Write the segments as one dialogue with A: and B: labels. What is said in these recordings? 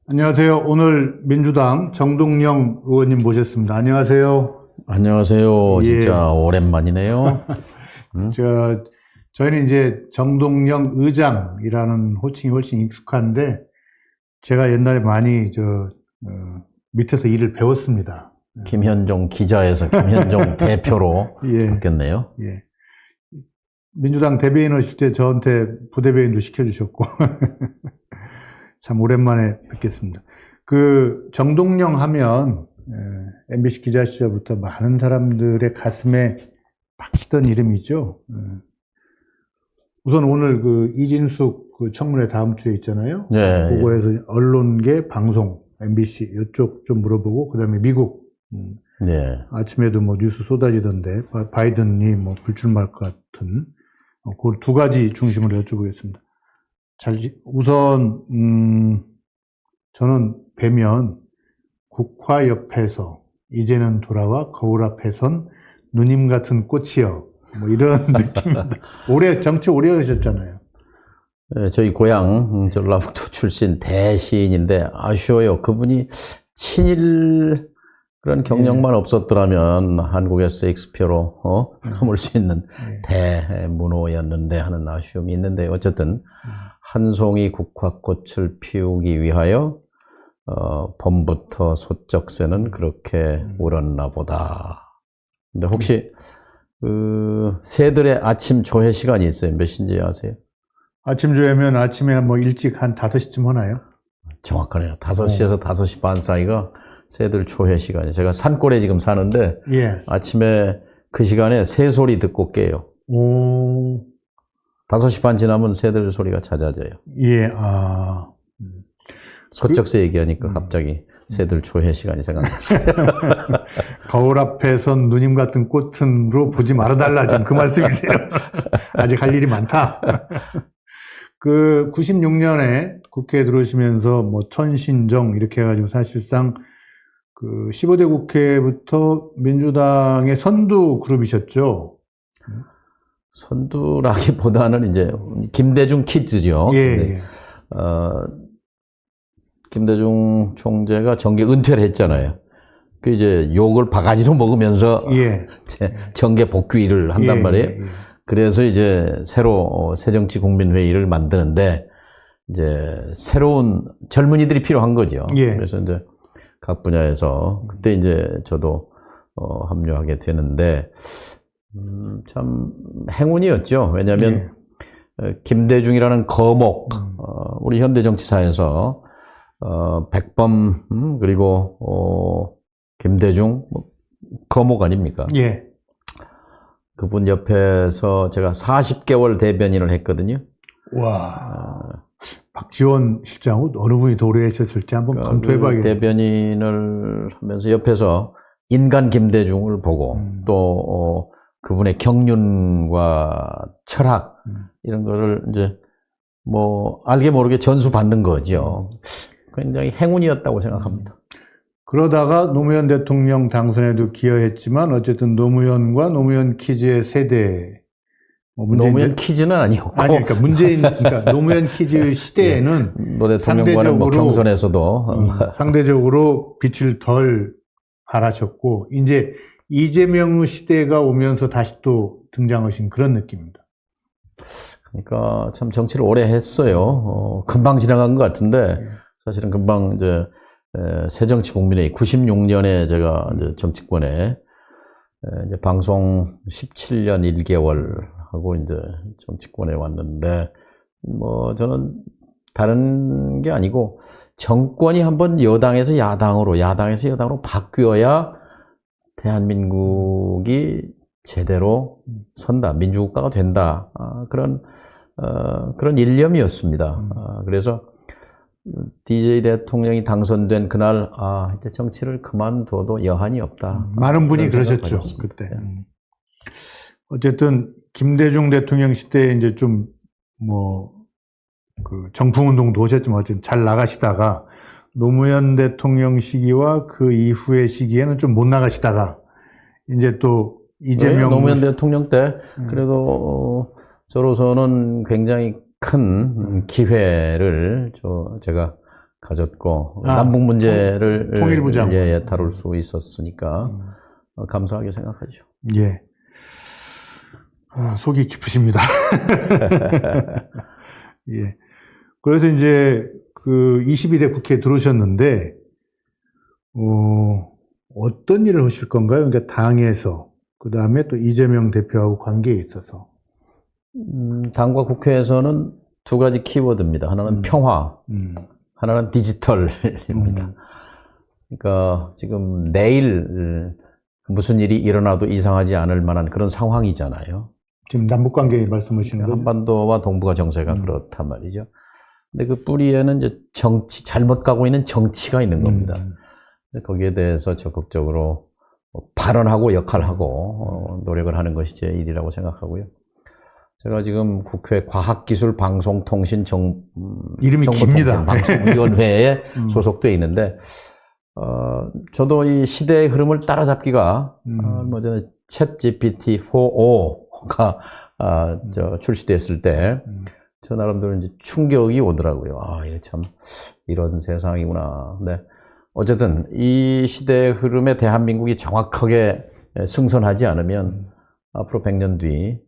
A: 안녕하세요. 오늘 민주당 정동영 의원님 모셨습니다. 안녕하세요.
B: 안녕하세요.
A: 예.
B: 진짜 오랜만이네요.
A: 저희는 이제 정동영 의장이라는 호칭이 훨씬 익숙한데, 제가 옛날에 많이 밑에서 일을 배웠습니다.
B: 김현종 기자에서 김현종 대표로
A: 예.
B: 바뀌었네요.
A: 예. 민주당 대변인 하실 때 저한테 부대변인도 시켜주셨고, 참 오랜만에 뵙겠습니다. 정동영 하면, MBC 기자 시절부터 많은 사람들의 가슴에 박히던 이름이죠. 우선 오늘 이진숙 청문회 다음 주에 있잖아요.
B: 네.
A: 그거에서 언론계, 방송, MBC 이쪽 좀 물어보고, 그 다음에 미국.
B: 네.
A: 아침에도 뉴스 쏟아지던데, 바이든이 불출마할 것 같은, 그 두 가지 중심으로 여쭤보겠습니다. 우선, 저는 뵈면 국화 옆에서 이제는 돌아와 거울 앞에선 누님 같은 꽃이여. 이런 느낌입니다. 정치 오래 하셨잖아요.
B: 네, 저희 고향 전라북도 출신 대시인인데 아쉬워요. 그분이 친일 그런 경력만 없었더라면 한국의 셰익스피어로 삼을 수 있는 대문호였는데 하는 아쉬움이 있는데, 어쨌든 한 송이 국화꽃을 피우기 위하여 봄부터 소쩍새는 그렇게 울었나 보다. 근데 혹시 새들의 아침 조회 시간이 있어요? 몇 시인지 아세요?
A: 아침 조회면 아침에 일찍 한 5시쯤 하나요?
B: 정확하네요. 5시에서 5시 반 사이가 새들 조회 시간이에요. 제가 산골에 지금 사는데,
A: 예.
B: 아침에 그 시간에 새 소리 듣고 깨요.
A: 오.
B: 5시 반 지나면 새들 소리가 잦아져요.
A: 예,
B: 소쩍새 얘기하니까 갑자기 새들 조회 시간이 생각났어요.
A: 거울 앞에선 누님 같은 꽃은로 보지 말아달라, 지금 그 말씀이세요. 아직 할 일이 많다. 96년에 국회에 들어오시면서 천신정 이렇게 해가지고 사실상 15대 국회부터 민주당의 선두 그룹이셨죠.
B: 선두라기보다는 이제 김대중 키즈죠.
A: 예,
B: 근데,
A: 예.
B: 김대중 총재가 정계 은퇴를 했잖아요. 이제 욕을 바가지로 먹으면서
A: 예.
B: 정계 복귀를 한단
A: 예,
B: 말이에요.
A: 예, 예.
B: 그래서 이제 새로 새정치국민회의를 만드는데, 이제 새로운 젊은이들이 필요한 거죠.
A: 예.
B: 그래서 이제 각 분야에서 그때 이제 저도 합류하게 되는데, 참 행운이었죠. 왜냐하면 김대중이라는 거목, 우리 현대 정치사에서 백범 그리고 김대중 거목 아닙니까?
A: 예.
B: 그분 옆에서 제가 40개월 대변인을 했거든요.
A: 와. 박지원 실장하고 어느 분이 도래하셨을지 한번 검토해봐야겠네요.
B: 대변인을 하면서 옆에서 인간 김대중을 보고 또 그분의 경륜과 철학 이런 거를 이제 알게 모르게 전수받는 거죠. 굉장히 행운이었다고 생각합니다.
A: 그러다가 노무현 대통령 당선에도 기여했지만 어쨌든 노무현과 노무현 키즈의 세대
B: 노무현 키즈는 아니었고,
A: 그러니까 노무현 키즈 시대에는
B: 노 대통령과는 경선에서도
A: 상대적으로 빛을 덜 발하셨고, 이제 이재명 시대가 오면서 다시 또 등장하신 그런 느낌입니다.
B: 그러니까 참 정치를 오래 했어요. 금방 지나간 것 같은데, 사실은 금방 이제 새정치국민회의 96년에 제가 이제 정치권에 이제 방송 17년 1개월 하고 이제 정치권에 왔는데, 저는 다른 게 아니고 정권이 한번 여당에서 야당으로, 야당에서 여당으로 바뀌어야 대한민국이 제대로 선다, 민주국가가 된다, 그런 일념이었습니다. 그래서 DJ 대통령이 당선된 그날, 이제 정치를 그만둬도 여한이 없다.
A: 많은 분이 그러셨죠, 그때. 어쨌든 김대중 대통령 시대에 이제 좀 정풍운동도 오셨지만 어쨌든 잘 나가시다가 노무현 대통령 시기와 그 이후의 시기에는 좀 못 나가시다가 이제 또 이재명
B: 노무현 대통령 때 그래도 저로서는 굉장히 큰 기회를 제가 가졌고 남북 문제를
A: 통일부 장관.
B: 예, 다룰 수 있었으니까 감사하게 생각하죠.
A: 예. 속이 깊으십니다. 예. 그래서 이제 그 22대 국회에 들어오셨는데, 어떤 일을 하실 건가요? 그러니까 당에서, 그 다음에 또 이재명 대표하고 관계에 있어서.
B: 당과 국회에서는 두 가지 키워드입니다. 하나는 평화, 하나는 디지털입니다. 그러니까 지금 내일 무슨 일이 일어나도 이상하지 않을 만한 그런 상황이잖아요.
A: 지금 남북관계 말씀하시는 거죠?
B: 한반도와 동북아 정세가 그렇단 말이죠. 근데 그 뿌리에는 이제 잘못 가고 있는 정치가 있는 겁니다. 거기에 대해서 적극적으로 발언하고 역할하고 노력을 하는 것이 제 일이라고 생각하고요. 제가 지금 국회 과학기술방송통신
A: 이름이 깁니다.
B: 방송위원회에 소속돼 있는데, 저도 이 시대의 흐름을 따라잡기가, 전에 챗 GPT-4.5가, 출시됐을 때, 저 나름대로 이제 충격이 오더라고요. 이게 참, 이런 세상이구나. 근데, 어쨌든, 이 시대의 흐름에 대한민국이 정확하게 승선하지 않으면, 앞으로 100년 뒤,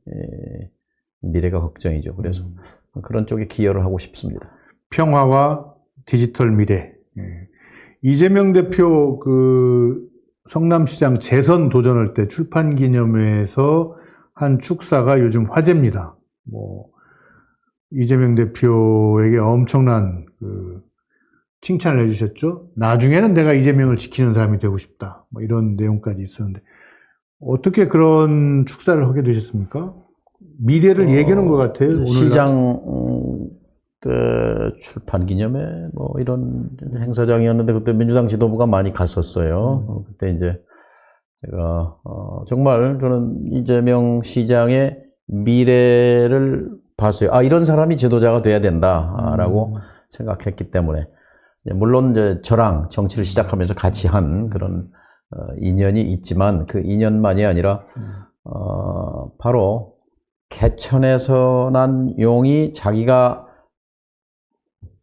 B: 미래가 걱정이죠. 그래서 그런 쪽에 기여를 하고 싶습니다.
A: 평화와 디지털 미래. 예. 이재명 대표 그 성남시장 재선 도전할 때 출판 기념회에서 한 축사가 요즘 화제입니다. 이재명 대표에게 엄청난 그 칭찬을 해주셨죠. 나중에는 내가 이재명을 지키는 사람이 되고 싶다. 이런 내용까지 있었는데 어떻게 그런 축사를 하게 되셨습니까? 미래를 얘기하는 것 같아요. 오늘날.
B: 시장 때 출판 기념회 이런 행사장이었는데 그때 민주당 지도부가 많이 갔었어요. 그때 이제 제가 정말 저는 이재명 시장의 미래를 봤어요. 이런 사람이 지도자가 돼야 된다라고 생각했기 때문에 물론 이제 저랑 정치를 시작하면서 같이 한 그런 인연이 있지만 그 인연만이 아니라 바로 개천에서 난 용이 자기가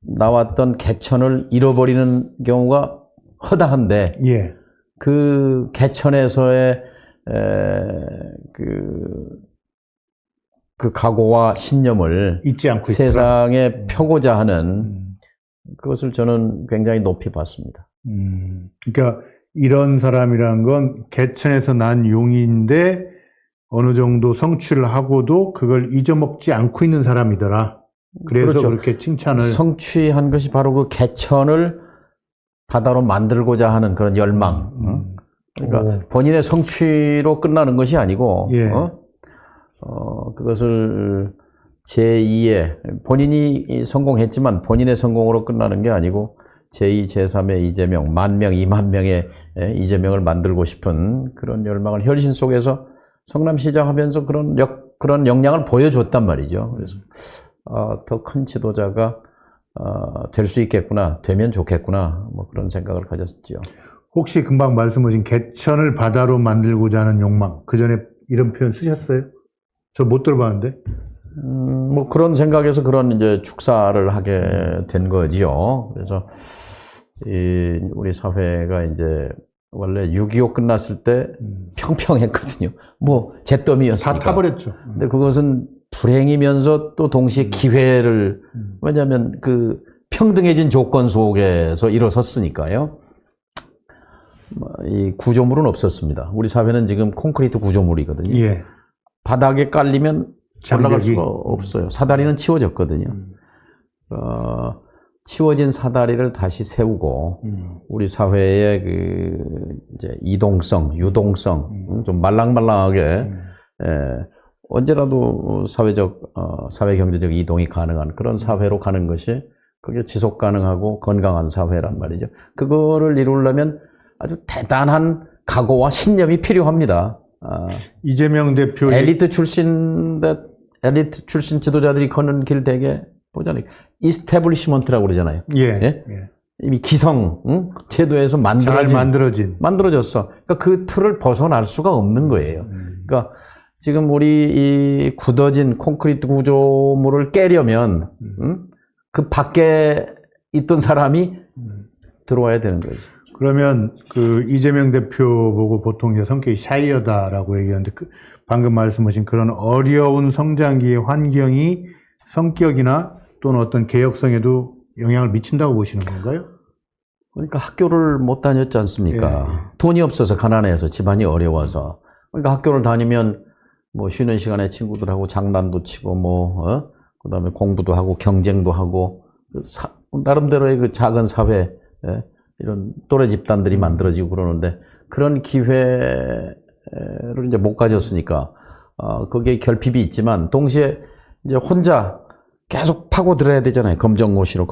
B: 나왔던 개천을 잃어버리는 경우가 허다한데,
A: 예.
B: 그 개천에서의 그 각오와 신념을
A: 잊지 않고
B: 세상에 펴고자 하는 그것을 저는 굉장히 높이 봤습니다.
A: 그러니까 이런 사람이란 건 개천에서 난 용인데 어느 정도 성취를 하고도 그걸 잊어먹지 않고 있는 사람이더라. 그래서
B: 그렇죠.
A: 그렇게 칭찬을.
B: 성취한 것이 바로 그 개천을 바다로 만들고자 하는 그런 열망. 그러니까 본인의 성취로 끝나는 것이 아니고,
A: 예.
B: 그것을 제2의, 본인이 성공했지만 본인의 성공으로 끝나는 게 아니고, 제2, 제3의 이재명, 10,000명, 20,000명의 이재명을 만들고 싶은 그런 열망을 혈신 속에서 성남시장 하면서 그런 역량을 보여줬단 말이죠. 그래서, 더 큰 지도자가, 될 수 있겠구나, 되면 좋겠구나, 그런 생각을 가졌죠.
A: 혹시 금방 말씀하신 개천을 바다로 만들고자 하는 욕망, 그 전에 이런 표현 쓰셨어요? 저 못 들어봤는데.
B: 그런 생각에서 그런 이제 축사를 하게 된 거지요. 그래서, 우리 사회가 이제, 원래 6.25 끝났을 때 평평했거든요. 잿더미였으니까.
A: 다 타버렸죠.
B: 근데 그것은 불행이면서 또 동시에 기회를, 왜냐하면 그 평등해진 조건 속에서 일어섰으니까요. 이 구조물은 없었습니다. 우리 사회는 지금 콘크리트 구조물이거든요.
A: 예.
B: 바닥에 깔리면 올라갈
A: 장벽이.
B: 수가 없어요. 사다리는 치워졌거든요. 치워진 사다리를 다시 세우고 우리 사회의 이제 이동성, 유동성, 좀 말랑말랑하게 언제라도 사회 경제적 이동이 가능한 그런 사회로 가는 것이 그게 지속 가능하고 건강한 사회란 말이죠. 그거를 이루려면 아주 대단한 각오와 신념이 필요합니다.
A: 이재명 대표
B: 엘리트 출신 지도자들이 걷는 길 되게 보잖아요. 이스태블리시먼트라고 그러잖아요.
A: 예.
B: 예? 이미 기성 제도에서
A: 잘
B: 만들어졌어. 그러니까 그 틀을 벗어날 수가 없는 거예요. 그러니까 지금 우리 이 굳어진 콘크리트 구조물을 깨려면 그 밖에 있던 사람이 들어와야 되는 거지.
A: 그러면 그 이재명 대표 보고 보통 이제 성격이 샤이하다라고 얘기하는데 방금 말씀하신 그런 어려운 성장기의 환경이 성격이나 또는 어떤 개혁성에도 영향을 미친다고 보시는 건가요?
B: 그러니까 학교를 못 다녔지 않습니까?
A: 예.
B: 돈이 없어서 가난해서 집안이 어려워서. 그러니까 학교를 다니면 뭐 쉬는 시간에 친구들하고 장난도 치고 뭐 그다음에 공부도 하고 경쟁도 하고 나름대로의 그 작은 사회 이런 또래 집단들이 만들어지고 그러는데 그런 기회를 이제 못 가졌으니까 거기에 결핍이 있지만 동시에 이제 혼자 계속 파고들어야 되잖아요. 검정고시로.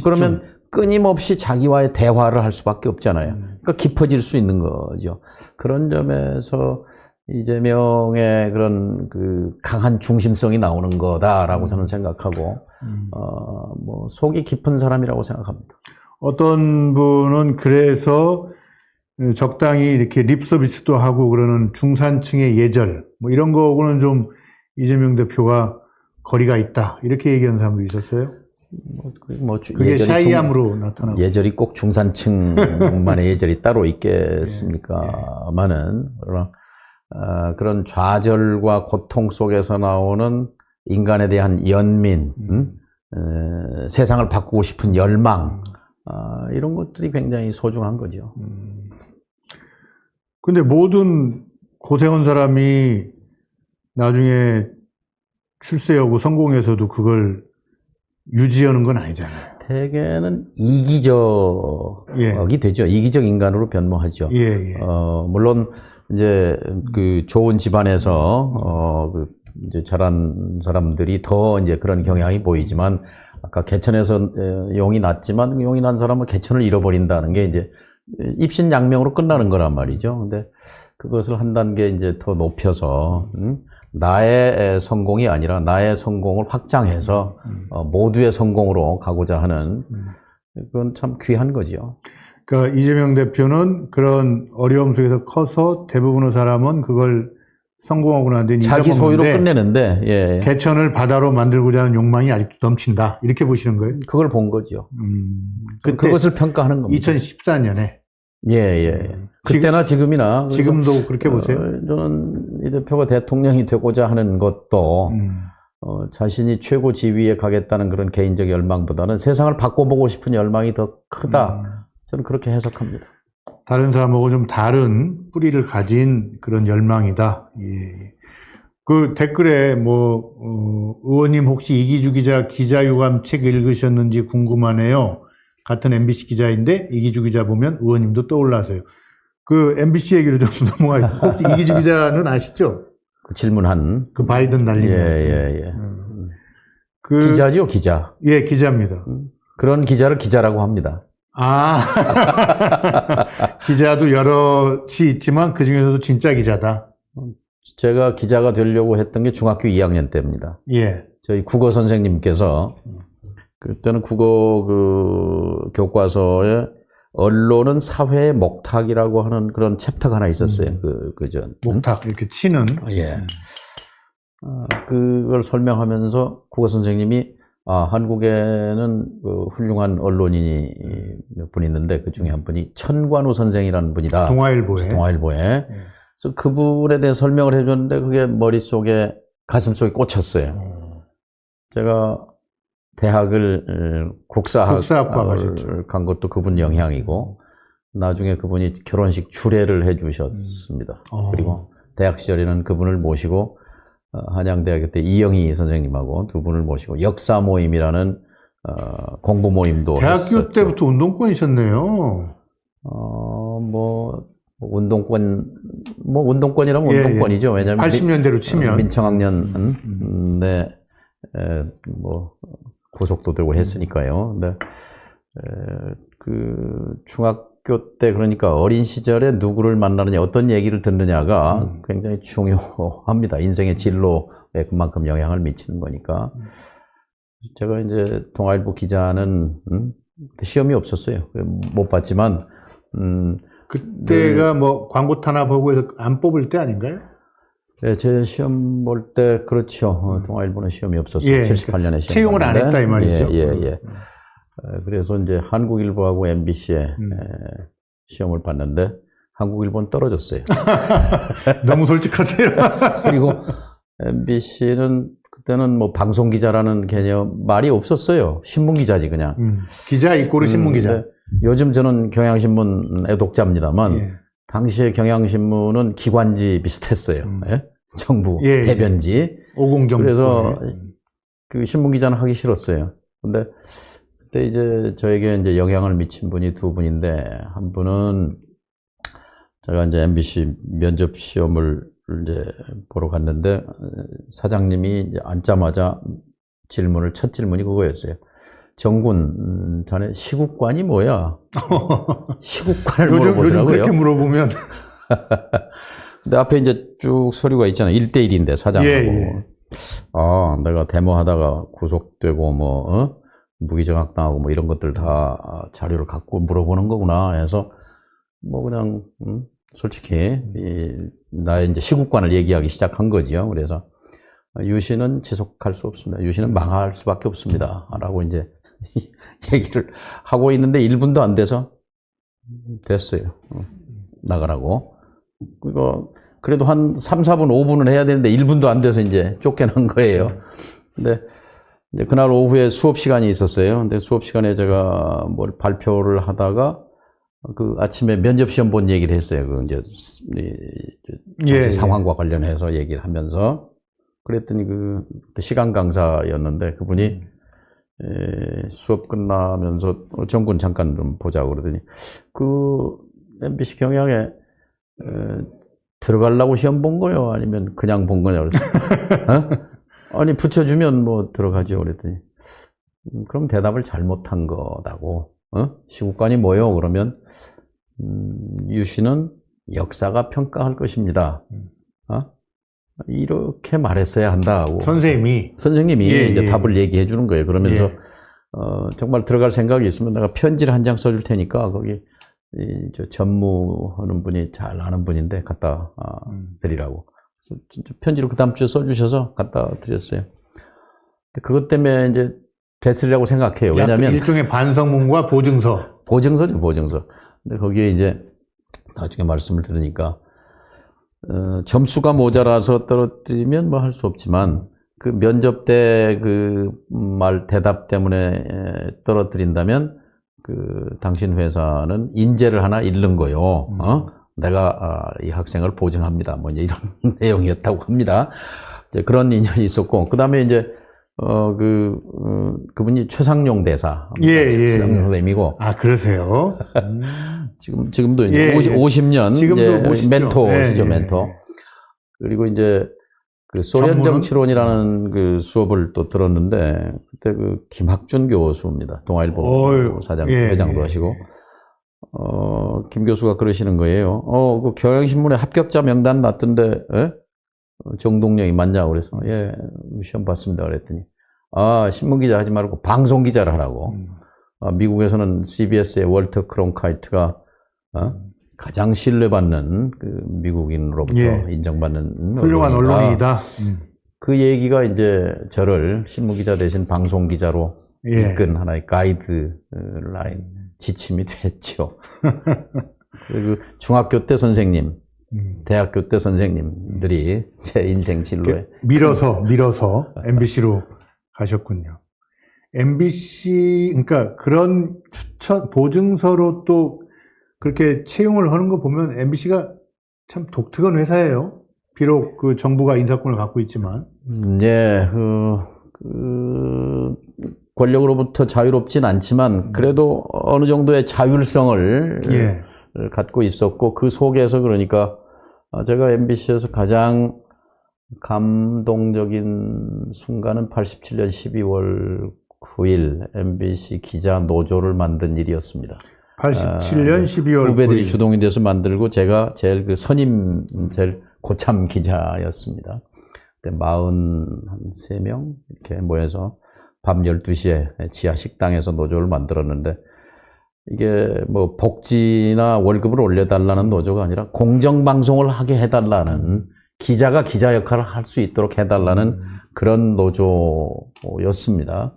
B: 그러면 끊임없이 자기와의 대화를 할 수밖에 없잖아요. 그러니까 깊어질 수 있는 거죠. 그런 점에서 이재명의 그런 그 강한 중심성이 나오는 거다라고 저는 생각하고 뭐 속이 깊은 사람이라고 생각합니다.
A: 어떤 분은 그래서 적당히 이렇게 립 서비스도 하고 그러는 중산층의 예절 뭐 이런 거하고는 좀 이재명 대표가 거리가 있다 이렇게 얘기하는 사람도 있었어요. 그게 샤이함으로 나타나고
B: 예절이 꼭 중산층만의 예절이 따로 있겠습니까마는 그런 좌절과 고통 속에서 나오는 인간에 대한 연민, 세상을 바꾸고 싶은 열망 이런 것들이 굉장히 소중한 거죠.
A: 근데 모든 고생한 사람이 나중에 출세하고 성공해서도 그걸 유지하는 건 아니잖아요.
B: 대개는 이기적이 되죠. 이기적 인간으로 변모하죠. 물론 이제 그 좋은 집안에서 이제 자란 사람들이 더 이제 그런 경향이 보이지만 아까 개천에서 용이 났지만 용이 난 사람은 개천을 잃어버린다는 게 이제 입신양명으로 끝나는 거란 말이죠. 근데 그것을 한 단계 이제 더 높여서 나의 성공이 아니라 나의 성공을 확장해서 모두의 성공으로 가고자 하는 그건 참 귀한 거죠.
A: 그러니까 이재명 대표는 그런 어려움 속에서 커서 대부분의 사람은 그걸 성공하고 난 뒤에
B: 자기 소유로 끝내는데 예.
A: 개천을 바다로 만들고자 하는 욕망이 아직도 넘친다 이렇게 보시는 거예요?
B: 그걸 본 거죠. 그것을 평가하는 겁니다.
A: 2014년에
B: 예. 그때나 지금이나
A: 지금도 그렇게 보세요?
B: 저는 이 대표가 대통령이 되고자 하는 것도 자신이 최고 지위에 가겠다는 그런 개인적 열망보다는 세상을 바꿔보고 싶은 열망이 더 크다. 저는 그렇게 해석합니다.
A: 다른 사람하고 좀 다른 뿌리를 가진 그런 열망이다. 예. 그 댓글에 의원님 혹시 이기주 기자 기자유감 책 읽으셨는지 궁금하네요. 같은 MBC 기자인데 이기주 기자 보면 의원님도 떠올라서요. 그 MBC 얘기를 좀 넘어가요. 혹시 이기주 기자는 아시죠?
B: 그 질문한
A: 그 바이든 날린
B: 예. 기자죠, 기자.
A: 예, 기자입니다.
B: 그런 기자를 기자라고 합니다.
A: 기자도 여럿이 있지만 그 중에서도 진짜 기자다.
B: 제가 기자가 되려고 했던 게 중학교 2학년 때입니다.
A: 예.
B: 저희 국어 선생님께서 그때는 국어 그 교과서에 언론은 사회의 목탁이라고 하는 그런 챕터가 하나 있었어요.
A: 목탁 이렇게 치는.
B: 예. 그걸 설명하면서 국어 선생님이 한국에는 그 훌륭한 언론인이 몇 분 있는데 그 중에 한 분이 천관우 선생이라는 분이다. 동아일보에. 그래서 그분에 대해 설명을 해줬는데 그게 머릿속에 가슴속에 꽂혔어요. 제가 대학을 국사학과를 간 것도 그분 영향이고 나중에 그분이 결혼식 주례를 해주셨습니다. 그리고 대학 시절에는 그분을 모시고 한양대학교 때 이영희 선생님하고 두 분을 모시고 역사 모임이라는 공부 모임도
A: 대학교
B: 했었죠.
A: 때부터 운동권이셨네요.
B: 운동권이라면 운동권이죠. 왜냐하면
A: 80년대로 치면
B: 민청학년에 구속도 되고 했으니까요. 근데 그 중학교 때 그러니까 어린 시절에 누구를 만나느냐, 어떤 얘기를 듣느냐가 굉장히 중요합니다. 인생의 진로에 그만큼 영향을 미치는 거니까. 제가 이제 동아일보 기자는 시험이 없었어요. 못 봤지만
A: 그때가 광고 탄압하고 해서 안 뽑을 때 아닌가요?
B: 네, 제 시험 볼 때 그렇죠. 동아일보는 시험이 없었어요. 78년에 시험
A: 채용을 안 했다 이 말이죠.
B: 예. 그래서 이제 한국일보하고 MBC에 시험을 봤는데 한국일보는 떨어졌어요.
A: 너무 솔직하세요.
B: 그리고 MBC는 그때는 뭐 방송기자라는 개념 말이 없었어요. 신문기자지 그냥.
A: 기자 이꼬르 신문기자.
B: 근데 요즘 저는 경향신문 애독자입니다만
A: 예.
B: 당시에 경향신문은 기관지 비슷했어요. 예? 정부
A: 예, 예.
B: 대변지.
A: 오공정부.
B: 그래서 그 신문기자는 하기 싫었어요. 근데 그때 이제 저에게 이제 영향을 미친 분이 두 분인데 한 분은 제가 이제 MBC 면접 시험을 이제 보러 갔는데 사장님이 이제 앉자마자 첫 질문이 그거였어요. 정군, 자네 시국관이 뭐야? 시국관을
A: 요즘
B: 물어보더라고요.
A: 그렇게 물어보면
B: 근데 앞에 이제 쭉 서류가 있잖아요. 1대1인데 사장하고.
A: 예.
B: 아, 내가 데모하다가 구속되고 뭐 무기정학당하고 뭐 이런 것들 다 자료를 갖고 물어보는 거구나 해서 뭐 그냥 솔직히 나의 이제 시국관을 얘기하기 시작한 거지요. 그래서 유시는 지속할 수 없습니다. 유시는 망할 수밖에 없습니다. 라고 이제 얘기를 하고 있는데 1분도 안 돼서 됐어요. 나가라고. 그래도 한 3, 4분, 5분은 해야 되는데 1분도 안 돼서 이제 쫓겨난 거예요. 근데 이제 그날 오후에 수업 시간이 있었어요. 근데 수업 시간에 제가 뭘 발표를 하다가 그 아침에 면접 시험 본 얘기를 했어요. 그 이제 정치 상황과 관련해서 얘기를 하면서 그랬더니 그 시간 강사였는데 그분이 수업 끝나면서 정군 잠깐 좀 보자고 그러더니 그 MBC 경향에 들어가려고 시험 본 거요? 아니면 그냥 본 거냐? 그래서 아니 붙여주면 뭐 들어가죠. 그랬더니 그럼 대답을 잘못한 거다고. 시국관이 뭐요? 그러면 유시는 역사가 평가할 것입니다. 이렇게 말했어야 한다고. 선생님이 이제 답을 얘기해 주는 거예요. 그러면서 정말 들어갈 생각이 있으면 내가 편지를 한 장 써줄 테니까 거기 저 전무하는 분이 잘 아는 분인데 갖다 드리라고. 편지로 그 다음 주에 써주셔서 갖다 드렸어요. 그것 때문에 이제 됐으리라고 생각해요. 왜냐하면
A: 일종의 반성문과
B: 보증서죠, 보증서. 근데 거기에 이제 나중에 말씀을 들으니까 점수가 모자라서 떨어뜨리면 뭐 할 수 없지만 그 면접 때 그 대답 때문에 떨어뜨린다면 그 당신 회사는 인재를 하나 잃는 거요. 내가 이 학생을 보증합니다. 뭐 이제 이런 내용이었다고 합니다. 이제 그런 인연이 있었고 그 다음에 이제 그분이 최상용 대사. 최상용 선생님이고.
A: 아, 그러세요?
B: 지금도 이제 50년 이제 멘토시죠, 멘토. 그리고 이제 그 소련 정치론이라는 그 수업을 또 들었는데 그때 그 김학준 교수입니다. 동아일보 회장도 하시고. 김 교수가 그러시는 거예요. 그 경향신문에 합격자 명단 났던데, 정동영이 맞냐고 그래서, 예, 시험 봤습니다. 그랬더니, 신문기자 하지 말고 방송기자를 하라고. 미국에서는 CBS의 월터 크론카이트가, 가장 신뢰받는 그 미국인으로부터 인정받는
A: 훌륭한 언론인이다.
B: 그 얘기가 이제 저를 신문기자 대신 방송기자로 이끈 하나의 가이드라인, 지침이 됐죠. 그리고 중학교 때 선생님, 대학교 때 선생님들이 제 인생 진로에
A: 밀어서 MBC로 가셨군요. MBC, 그러니까 그런 추천, 보증서로 또 그렇게 채용을 하는 거 보면 MBC가 참 독특한 회사예요. 비록 그 정부가 인사권을 갖고 있지만.
B: 예, 권력으로부터 자유롭진 않지만 그래도 어느 정도의 자율성을 갖고 있었고 그 속에서 그러니까 제가 MBC에서 가장 감동적인 순간은 87년 12월 9일 MBC 기자 노조를 만든 일이었습니다.
A: 87년 12월
B: 후배들이
A: 9일.
B: 주동이 돼서 만들고 제가 제일 제일 고참 기자였습니다. 그때 43명 이렇게 모여서 밤 12시에 지하 식당에서 노조를 만들었는데 이게 뭐 복지나 월급을 올려달라는 노조가 아니라 공정방송을 하게 해달라는 기자가 기자 역할을 할 수 있도록 해달라는 그런 노조였습니다.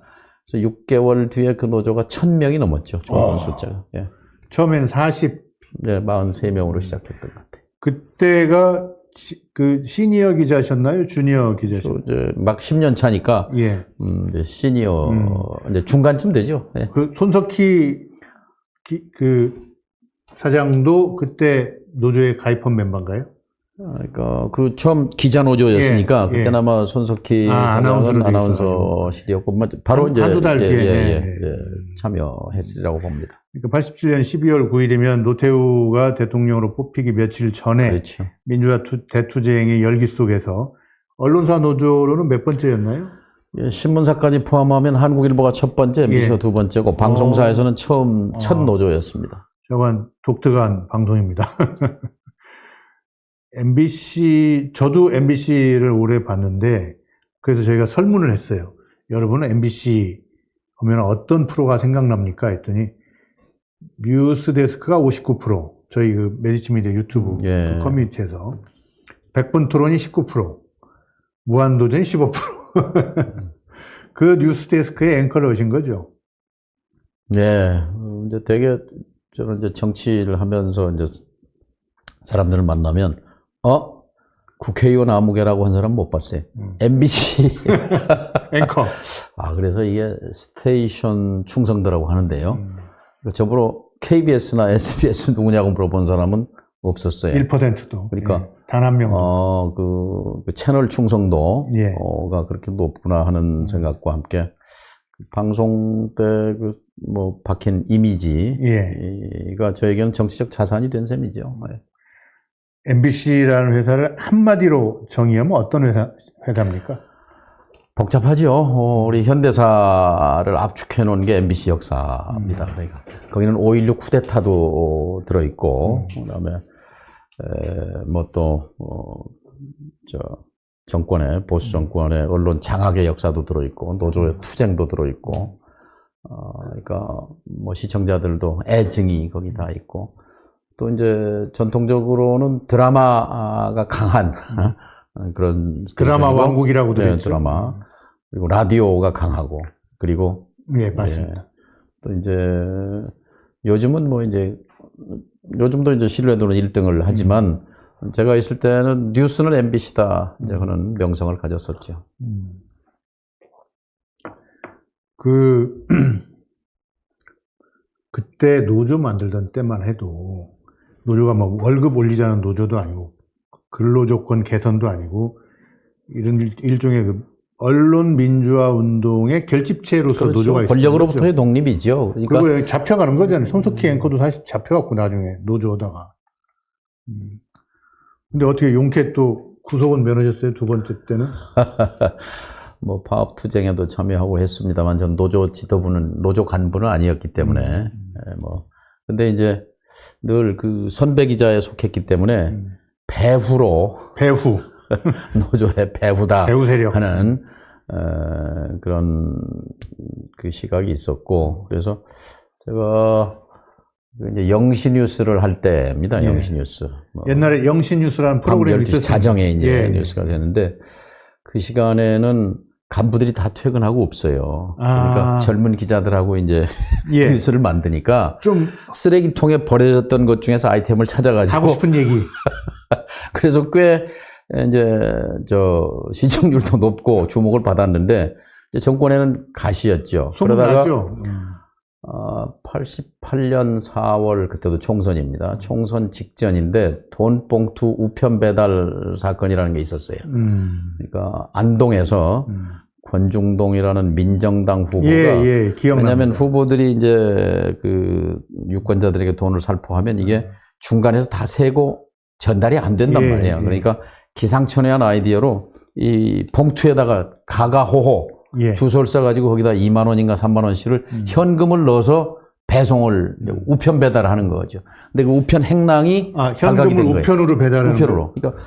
B: 그래서 6개월 뒤에 그 노조가 1000명이 넘었죠. 조합원 숫자가. 예.
A: 처음에는 40.
B: 네, 43명으로 시작했던 것 같아요.
A: 그때가 그 시니어 기자셨나요? 주니어 기자셨나요?
B: 이제 막 10년 차니까
A: 예.
B: 이제 시니어 이제 중간쯤 되죠. 예.
A: 그 손석희 그 사장도 그때 노조에 가입한 멤버인가요?
B: 그러니까 그 처음 기자 노조였으니까
A: 예,
B: 그때는 아마 손석희
A: 아나운서로
B: 사장은
A: 돼
B: 아나운서실이었고 바로 이제
A: 한두 달 뒤에
B: 참여했으리라고 봅니다.
A: 그러니까 87년 12월 9일이면 노태우가 대통령으로 뽑히기 며칠 전에
B: 그렇죠.
A: 민주화 대투쟁의 열기 속에서 언론사 노조로는 몇 번째였나요?
B: 예, 신문사까지 포함하면 한국일보가 첫 번째, MBC가 두 번째고 방송사에서는 첫 노조였습니다.
A: 저건 독특한 방송입니다. MBC, 저도 MBC를 오래 봤는데, 그래서 저희가 설문을 했어요. 여러분은 MBC 보면 어떤 프로가 생각납니까? 했더니, 뉴스 데스크가 59%, 저희 그 메디치 미디어 유튜브 그 커뮤니티에서, 100분 토론이 19%, 무한도전이 15%. 그 뉴스 데스크의 앵커를 오신 거죠?
B: 네. 이제 되게, 저는 이제 정치를 하면서 이제 사람들을 만나면, 국회의원 아무개라고 한 사람 못 봤어요. MBC.
A: 앵커.
B: 그래서 이게 스테이션 충성도라고 하는데요. 저보러 KBS나 SBS 누구냐고 물어본 사람은 없었어요.
A: 1%도.
B: 그러니까.
A: 단 한 명.
B: 그 채널 충성도가 그렇게 높구나 하는 생각과 함께, 방송 때 박힌 이미지가 저에게는 정치적 자산이 된 셈이죠.
A: MBC라는 회사를 한마디로 정의하면 어떤 회사입니까?
B: 복잡하죠. 우리 현대사를 압축해 놓은 게 MBC 역사입니다. 그러니까 거기는 5.16 쿠데타도 들어있고, 그다음에 정권의 보수 정권의 언론 장악의 역사도 들어있고, 노조의 투쟁도 들어있고, 그러니까 시청자들도 애증이 거기 다 있고, 또 이제 전통적으로는 드라마가 강한 그런
A: 드라마 왕국이라고도
B: 네,
A: 했죠.
B: 드라마. 그리고 라디오가 강하고, 그리고
A: 맞습니다.
B: 또 이제 요즘은 요즘도 이제 신뢰도는 1등을 하지만 제가 있을 때는 뉴스는 MBC다 이제 그런 명성을 가졌었죠.
A: 그때 노조 만들던 때만 해도 노조가 월급 올리자는 노조도 아니고 근로조건 개선도 아니고 이런 일종의 언론 민주화 운동의 결집체로서
B: 그렇죠.
A: 노조가 있었죠.
B: 권력으로부터의 독립이죠. 그러니까
A: 그리고 잡혀가는 거잖아요. 손석희 앵커도 사실 잡혀갖고 나중에 노조하다가. 근데 어떻게 용케 또 구속은 면하셨어요? 두 번째 때는?
B: 파업 투쟁에도 참여하고 했습니다만 전 노조 지도부는 노조 간부는 아니었기 때문에 근데 이제 늘 그 선배 기자에 속했기 때문에 배후 노조의 배후다
A: 배후 세력
B: 하는 그런 그 시각이 있었고, 그래서 제가 이제 영시뉴스를 할 때입니다. 영시뉴스.
A: 옛날에 영시뉴스라는 프로그램이 있었어요.
B: 자정에 이제 뉴스가 되는데 그 시간에는 간부들이 다 퇴근하고 없어요. 그러니까 젊은 기자들하고 이제 뉴스를 만드니까
A: 좀
B: 쓰레기통에 버려졌던 것 중에서 아이템을 찾아가지고
A: 하고 싶은 얘기.
B: 그래서 꽤 이제 시청률도 높고 주목을 받았는데 이제 정권에는 가시였죠. 그러다가 88년 4월 그때도 총선입니다. 총선 직전인데 돈봉투 우편 배달 사건이라는 게 있었어요. 그러니까 안동에서 권중동이라는 민정당 후보가 왜냐하면 후보들이 이제 그 유권자들에게 돈을 살포하면 이게 중간에서 다 세고 전달이 안 된단 말이에요. 그러니까 기상천외한 아이디어로 이 봉투에다가 가가호호 주소를 써가지고 거기다 2만 원인가 3만 원씩을 현금을 넣어서 배송을 우편 배달하는 거죠. 근데 그 우편 행랑이
A: 현금을 우편으로 배달하는
B: 우편으로. 그러니까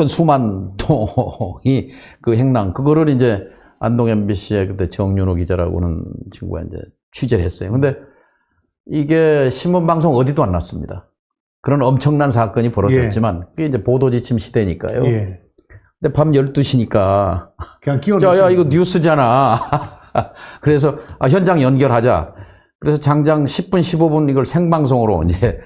B: 수만 통이 그 행랑 그거를 이제 안동 MBC의 그때 정윤호 기자라고 하는 친구가 이제 취재를 했어요. 근데 이게 신문 방송 어디도 안 났습니다. 그런 엄청난 사건이 벌어졌지만 그게 이제 보도 지침 시대니까요. 근데 밤 12시니까
A: 그냥 끼워넣었어요.
B: 야 이거 뉴스잖아. 그래서 현장 연결하자. 그래서 장장 10분, 15분 이걸 생방송으로 이제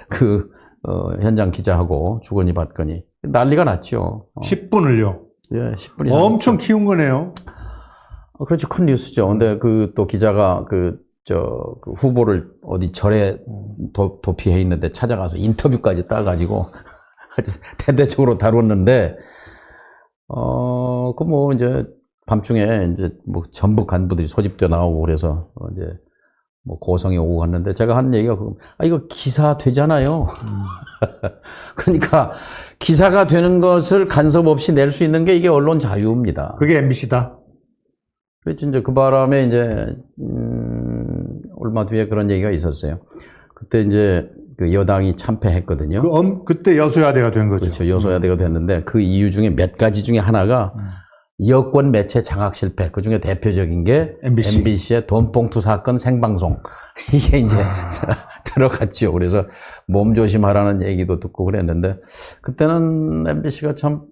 B: 현장 기자하고 주거니 받거니 난리가 났죠.
A: 10분을요.
B: 예, 10분이
A: 엄청 키운 거네요.
B: 그렇죠. 큰 뉴스죠. 근데 또 기자가 후보를 어디 절에 도피해 있는데 찾아가서 인터뷰까지 따가지고 대대적으로 다뤘는데, 이제 밤중에 이제 전북 간부들이 소집돼 나오고 그래서 이제 고성에 오고 갔는데 제가 한 얘기가 이거 기사 되잖아요. 그러니까 기사가 되는 것을 간섭 없이 낼 수 있는 게 이게 언론 자유입니다.
A: 그게 MBC다.
B: 그렇죠. 이제 그 바람에 이제 얼마 뒤에 그런 얘기가 있었어요. 그때 이제 그 여당이 참패했거든요.
A: 그때 여소야대가 된 거죠.
B: 그렇죠. 여소야대가 됐는데 그 이유 중에 몇 가지 중에 하나가 여권 매체 장악 실패. 그 중에 대표적인 게 MBC의 돈봉투 사건 생방송. 이게 이제 들어갔죠. 그래서 몸조심하라는 얘기도 듣고 그랬는데 그때는 MBC가 참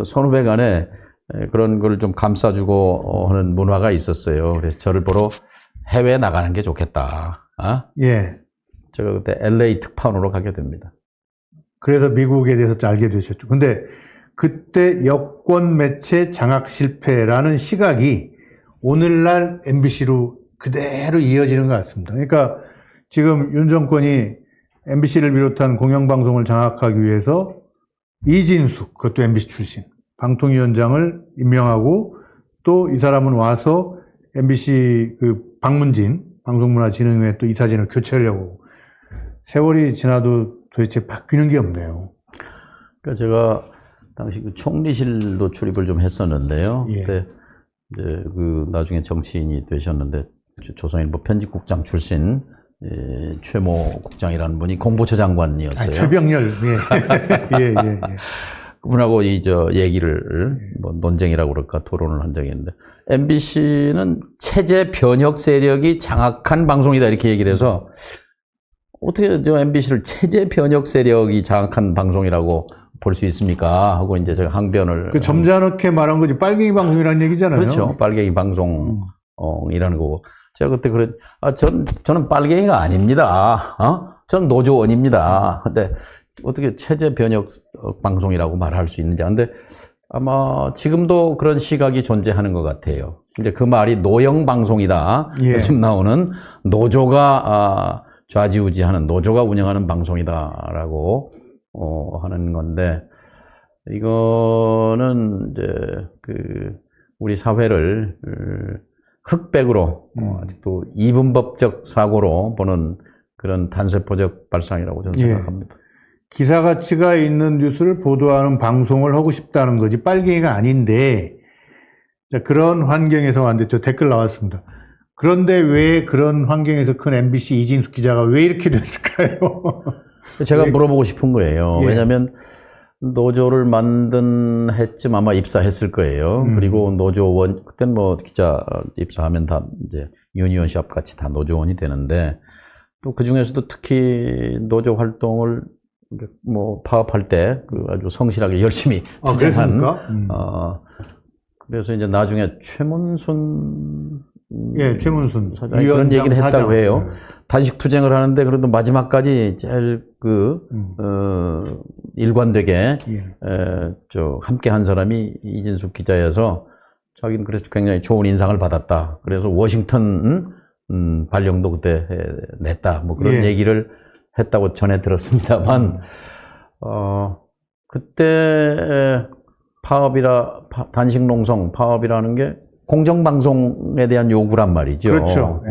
B: 선후배 간에 그런 걸 좀 감싸주고 하는 문화가 있었어요. 그래서 저를 보러 해외에 나가는 게 좋겠다.
A: 예.
B: 제가 그때 LA 특파원으로 가게 됩니다.
A: 그래서 미국에 대해서 알게 되셨죠. 근데 그때 여권 매체 장악 실패라는 시각이 오늘날 MBC로 그대로 이어지는 것 같습니다. 그러니까 지금 윤 정권이 MBC를 비롯한 공영방송을 장악하기 위해서 이진숙, 그것도 MBC 출신, 방통위원장을 임명하고 또 이 사람은 와서 MBC 박문진 방송문화진흥회 또 이사진을 교체하려고 세월이 지나도 도대체 바뀌는 게 없네요.
B: 그러니까 제가 당시 총리실도 출입을 좀 했었는데요.
A: 예.
B: 그때 이제 나중에 정치인이 되셨는데 조선일보 편집국장 출신 최모 국장이라는 분이 공보처 장관이었어요.
A: 최병렬. 예. 예.
B: 그분하고 얘기를 논쟁이라고 그럴까 토론을 한 적이 있는데 MBC는 체제 변혁 세력이 장악한 방송이다 이렇게 얘기를 해서 어떻게 MBC를 체제 변혁 세력이 장악한 방송이라고 볼 수 있습니까? 하고 이제 제가 항변을
A: 점잖게 말한 거지 빨갱이 방송이라는 얘기잖아요.
B: 그렇죠. 빨갱이 방송이라는 거고 제가 그때 저는 빨갱이가 아닙니다. 저는 노조원입니다. 근데 어떻게 체제 변혁 방송이라고 말할 수 있는지. 근데 아마 지금도 그런 시각이 존재하는 것 같아요. 근데 그 말이 노영 방송이다.
A: 예.
B: 요즘 나오는 노조가 좌지우지하는 노조가 운영하는 방송이다라고 하는 건데 이거는 이제 우리 사회를 흑백으로 아직도 이분법적 사고로 보는 그런 단세포적 발상이라고 저는 생각합니다.
A: 기사 가치가 있는 뉴스를 보도하는 방송을 하고 싶다는 거지 빨갱이가 아닌데 그런 환경에서 왔는데 저 댓글 나왔습니다. 그런데 왜 그런 환경에서 큰 MBC 이진숙 기자가 왜 이렇게 됐을까요?
B: 제가 물어보고 싶은 거예요.
A: 예.
B: 왜냐하면 노조를 만든 해쯤 아마 입사했을 거예요. 그리고 노조원 그때 기자 입사하면 다 이제 유니언샵 같이 다 노조원이 되는데 또 그 중에서도 특히 노조 활동을 파업할 때 아주 성실하게 열심히 투쟁한 그래서 이제 나중에 최문순 사장이 그런 얘기를 했다고 해요. 단식 투쟁을 하는데 그래도 마지막까지 제일 일관되게 함께 한 사람이 이진숙 기자여서 자기는 그래서 굉장히 좋은 인상을 받았다. 그래서 워싱턴 발령도 그때 냈다. 그런 얘기를 했다고 전해 들었습니다만, 그때 단식 농성 파업이라는 게 공정방송에 대한 요구란 말이죠.
A: 그렇죠.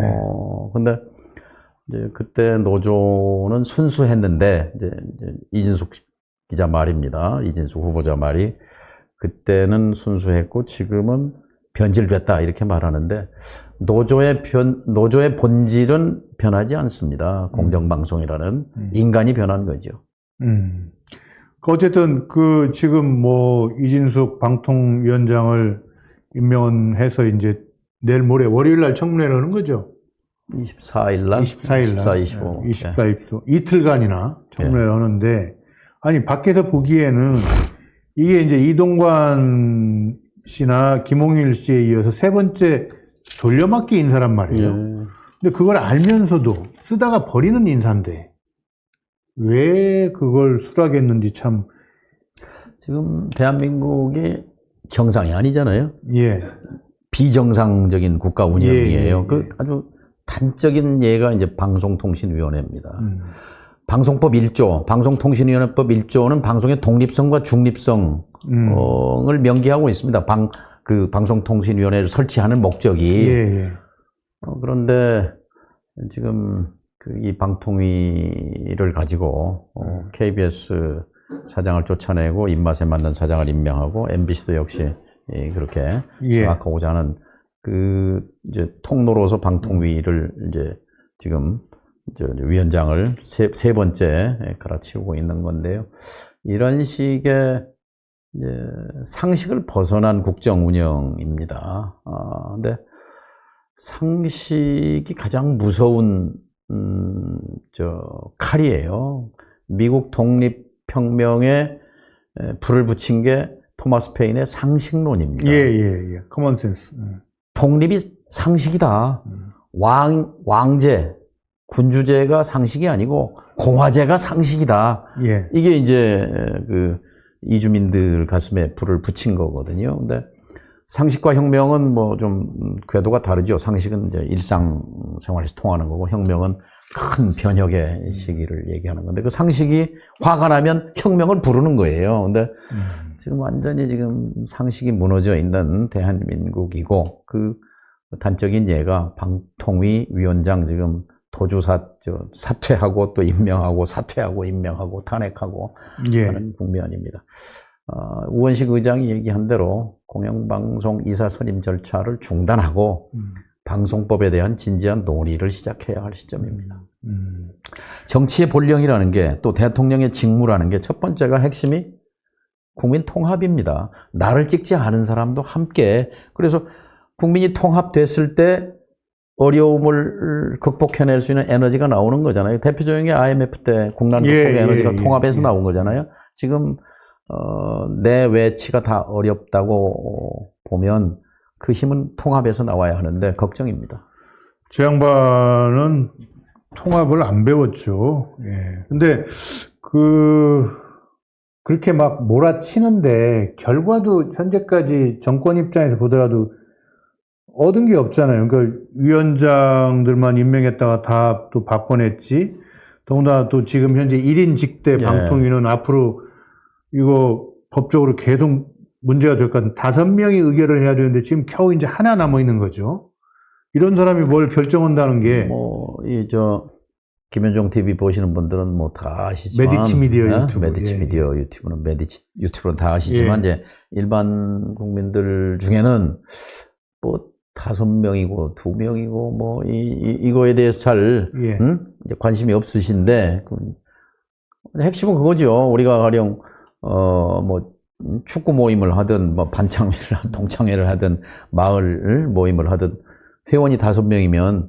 B: 근데 이제 그때 노조는 순수했는데, 이제 이진숙 기자 말입니다. 이진숙 후보자 말이. 그때는 순수했고, 지금은 변질됐다. 이렇게 말하는데, 노조의 본질은 변하지 않습니다. 공정방송이라는 인간이 변한 거죠.
A: 어쨌든 지금 이진숙 방통위원장을 임명해서 이제 내일 모레 월요일 날 청문회를 하는 거죠.
B: 24일 날
A: 24일 25 이틀간이나 청문회를 하는데 아니 밖에서 보기에는 이게 이제 이동관 씨나 김홍일 씨에 이어서 세 번째 돌려막기 인사란 말이에요. 근데 그걸 알면서도 쓰다가 버리는 인사인데 왜 그걸 수락했는지 참.
B: 지금 대한민국이 정상이 아니잖아요.
A: 예.
B: 비정상적인 국가 운영이에요.
A: 예.
B: 그 아주 단적인 예가 이제 방송통신위원회입니다. 방송법 1조, 방송통신위원회법 1조는 방송의 독립성과 중립성을 명기하고 있습니다. 방송통신위원회를 설치하는 목적이.
A: 예.
B: 그런데 지금 이 방통위를 가지고 KBS 사장을 쫓아내고 입맛에 맞는 사장을 임명하고 MBC도 역시 그렇게 장악하고자 하는 이제 통로로서 방통위를 이제 지금 위원장을 세 번째 갈아치우고 있는 건데요. 이런 식의 이제 상식을 벗어난 국정 운영입니다. 근데 상식이 가장 무서운 칼이에요. 미국 독립혁명에 불을 붙인 게 토마스 페인의 상식론입니다.
A: 예. 커먼 센스.
B: 독립이 상식이다. 왕제, 군주제가 상식이 아니고 공화제가 상식이다.
A: 예.
B: 이게 이제 이주민들 가슴에 불을 붙인 거거든요. 근데 상식과 혁명은 뭐 좀 궤도가 다르죠. 상식은 이제 일상생활에서 통하는 거고 혁명은 큰 변혁의 시기를 얘기하는 건데 그 상식이 화가 나면 혁명을 부르는 거예요. 근데 지금 완전히 지금 상식이 무너져 있는 대한민국이고 그 단적인 예가 방통위 위원장 지금 사퇴하고 또 임명하고 사퇴하고 임명하고 탄핵하고 하는 국면입니다. 우원식 의장이 얘기한 대로 공영방송 이사 선임 절차를 중단하고 방송법에 대한 진지한 논의를 시작해야 할 시점입니다. 정치의 본령이라는 게 또 대통령의 직무라는 게 첫 번째가 핵심이 국민 통합입니다. 나를 찍지 않은 사람도 함께. 그래서 국민이 통합됐을 때 어려움을 극복해낼 수 있는 에너지가 나오는 거잖아요. 대표적인 게 IMF 때 국난 극복의 에너지가 통합에서 나온 거잖아요. 지금 내 외치가 다 어렵다고 보면 그 힘은 통합에서 나와야 하는데 걱정입니다.
A: 저 양반은 통합을 안 배웠죠. 예. 근데 그렇게 막 몰아치는데 결과도 현재까지 정권 입장에서 보더라도 얻은 게 없잖아요. 그러니까 위원장들만 임명했다가 다 또 바꿔냈지. 더군다나 또 지금 현재 1인 직대 방통위는 앞으로 이거 법적으로 계속 문제가 될 것 같은 5명이 의결을 해야 되는데 지금 겨우 이제 하나 남아 있는 거죠. 이런 사람이 뭘 결정한다는 게.
B: 김현종 TV 보시는 분들은 뭐 다 아시지만.
A: 메디치 미디어 유튜브.
B: 메디치 미디어 유튜브는 메디치 유튜브는 다 아시지만 이제 일반 국민들 중에는 뭐 5명이고 2명이고 뭐 이거에 대해서 잘 이제 관심이 없으신데 핵심은 그거죠. 우리가 가령 뭐 축구 모임을 하든 뭐 반창회를 하든 동창회를 하든 마을 모임을 하든 회원이 5명이면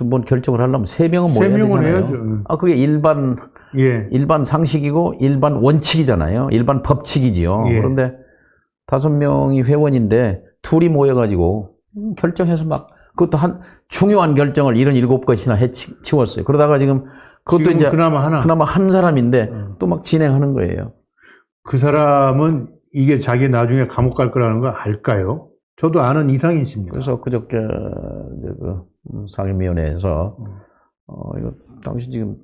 B: 뭐 결정을 하려면 3명은 모여야 되잖아요. 해야죠. 그게 일반 상식이고 일반 원칙이잖아요. 일반 법칙이지요. 그런데 5명이 회원인데 둘이 모여가지고 결정해서 막 그것도 중요한 결정을 77것이나 해치웠어요. 그러다가 지금 그것도 이제 그나마 한 사람인데 또 막 진행하는 거예요.
A: 그 사람은 이게 자기 나중에 감옥 갈 거라는 걸 알까요? 저도 아는 이상인 씨입니다.
B: 그래서 그저께 이제 상임위원회에서 이거 당신 지금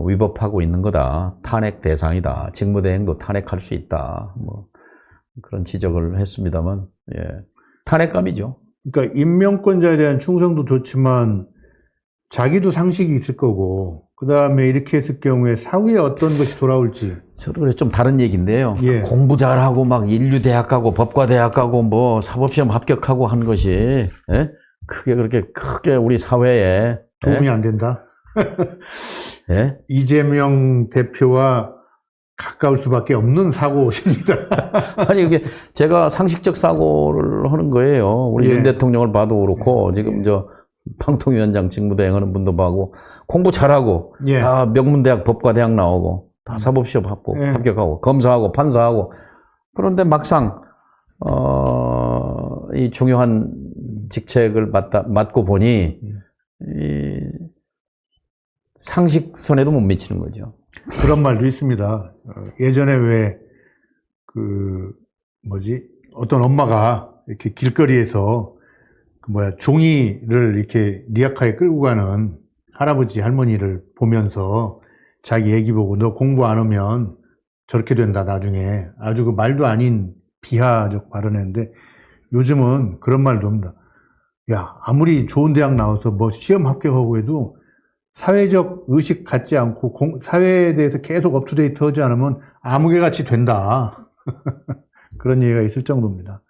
B: 위법하고 있는 거다. 탄핵 대상이다. 직무대행도 탄핵할 수 있다. 뭐 그런 지적을 했습니다만, 탄핵감이죠.
A: 그러니까 임명권자에 대한 충성도 좋지만 자기도 상식이 있을 거고, 그 다음에 이렇게 했을 경우에 사후에 어떤 것이 돌아올지.
B: 저도 그래서 좀 다른 얘기인데요. 공부 잘하고 막 인류대학 가고 법과대학 가고 뭐 사법시험 합격하고 한 것이 그게 그렇게 크게 우리 사회에
A: 도움이 안 된다. 이재명 대표와 가까울 수밖에 없는 사고십니다.
B: 아니 이게 제가 상식적 사고를 하는 거예요. 우리 윤 대통령을 봐도 그렇고 지금 방통위원장 직무대행하는 분도 봐고 공부 잘하고 다 명문대학 법과대학 나오고 다 사법시험 합격하고 검사하고 판사하고 그런데 막상 이 중요한 직책을 맡고 보니 이 상식선에도 못 미치는 거죠.
A: 그런 말도 있습니다. 예전에 왜 어떤 엄마가 이렇게 길거리에서 종이를 이렇게 리아카에 끌고 가는 할아버지 할머니를 보면서 자기 애기 보고 너 공부 안 하면 저렇게 된다 나중에, 아주 그 말도 아닌 비하적 발언했는데, 요즘은 그런 말도 합니다. 야, 아무리 좋은 대학 나와서 뭐 시험 합격하고 해도 사회적 의식 갖지 않고 사회에 대해서 계속 업투데이트 하지 않으면 아무개 같이 된다. 그런 얘기가 있을 정도입니다.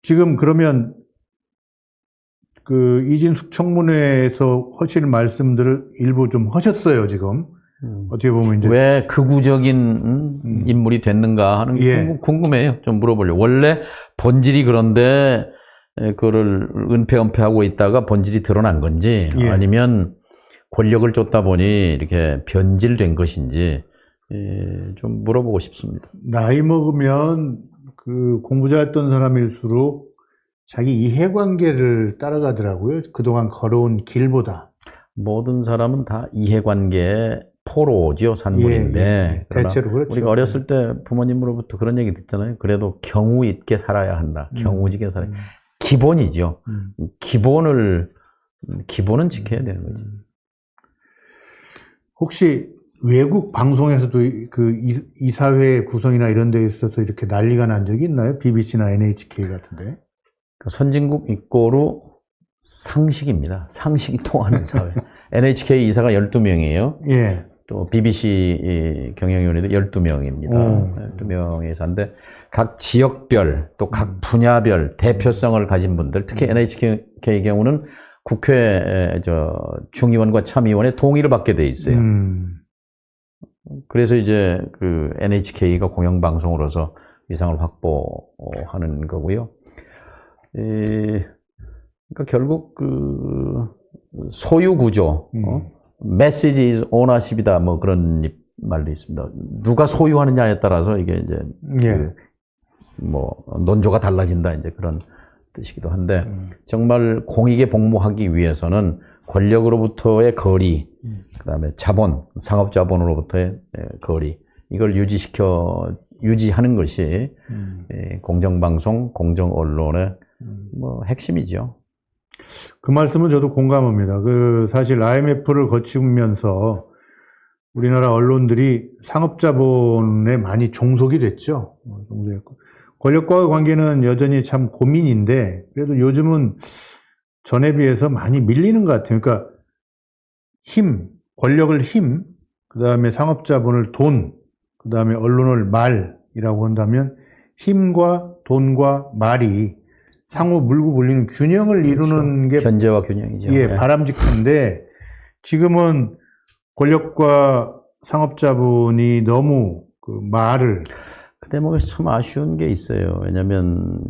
A: 지금 그러면 이진숙 청문회에서 하실 말씀들을 일부 좀 하셨어요, 지금. 어떻게 보면 이제.
B: 왜 극우적인 인물이 됐는가 하는 게
A: 예.
B: 궁금해요. 좀 물어보려고. 원래 본질이 그런데 그거를 은폐하고 있다가 본질이 드러난 건지,
A: 예.
B: 아니면 권력을 쫓다 보니 이렇게 변질된 것인지 좀 물어보고 싶습니다.
A: 나이 먹으면 공부 잘했던 사람일수록 자기 이해관계를 따라가더라고요. 그동안 걸어온 길보다.
B: 모든 사람은 다 이해관계의 포로죠, 산물인데.
A: 예.
B: 그러나
A: 대체로 그렇죠.
B: 우리가 어렸을 때 부모님으로부터 그런 얘기 듣잖아요. 그래도 경우 있게 살아야 한다. 경우지게 살아야. 기본이죠. 기본은 지켜야 되는 거지.
A: 혹시 외국 방송에서도 이사회 구성이나 이런 데 있어서 이렇게 난리가 난 적이 있나요? BBC나 NHK 같은데.
B: 선진국 입고로 상식입니다. 상식이 통하는 사회. NHK 이사가 12명이에요.
A: 예.
B: 또 BBC 경영위원회도 12명입니다. 12명의 이사인데 각 지역별 또 각 분야별 대표성을 가진 분들, 특히 NHK 경우는 국회 중의원과 참의원의 동의를 받게 돼 있어요. 그래서 이제 NHK가 공영방송으로서 위상을 확보하는 거고요. 그러니까 결국 소유 구조, message is ownership이다, 뭐 그런 말도 있습니다. 누가 소유하느냐에 따라서 이게 이제
A: 예.
B: 논조가 달라진다, 이제 그런 뜻이기도 한데, 정말 공익에 복무하기 위해서는 권력으로부터의 거리, 그다음에 상업 자본으로부터의 거리, 이걸 유지하는 것이 공정방송, 공정언론의 핵심이죠.
A: 그 말씀은 저도 공감합니다. 사실 IMF를 거치면서 우리나라 언론들이 상업자본에 많이 종속이 됐죠. 권력과의 관계는 여전히 참 고민인데, 그래도 요즘은 전에 비해서 많이 밀리는 것 같아요. 그러니까 권력을 그 다음에 상업자본을 돈, 그 다음에 언론을 말이라고 한다면 힘과 돈과 말이 상호 물고 불리는 균형을 이루는 게
B: 현재와 균형이죠.
A: 예, 바람직한데, 지금은 권력과 상업자본이 너무 말을.
B: 그 대목에서 참 아쉬운 게 있어요. 왜냐면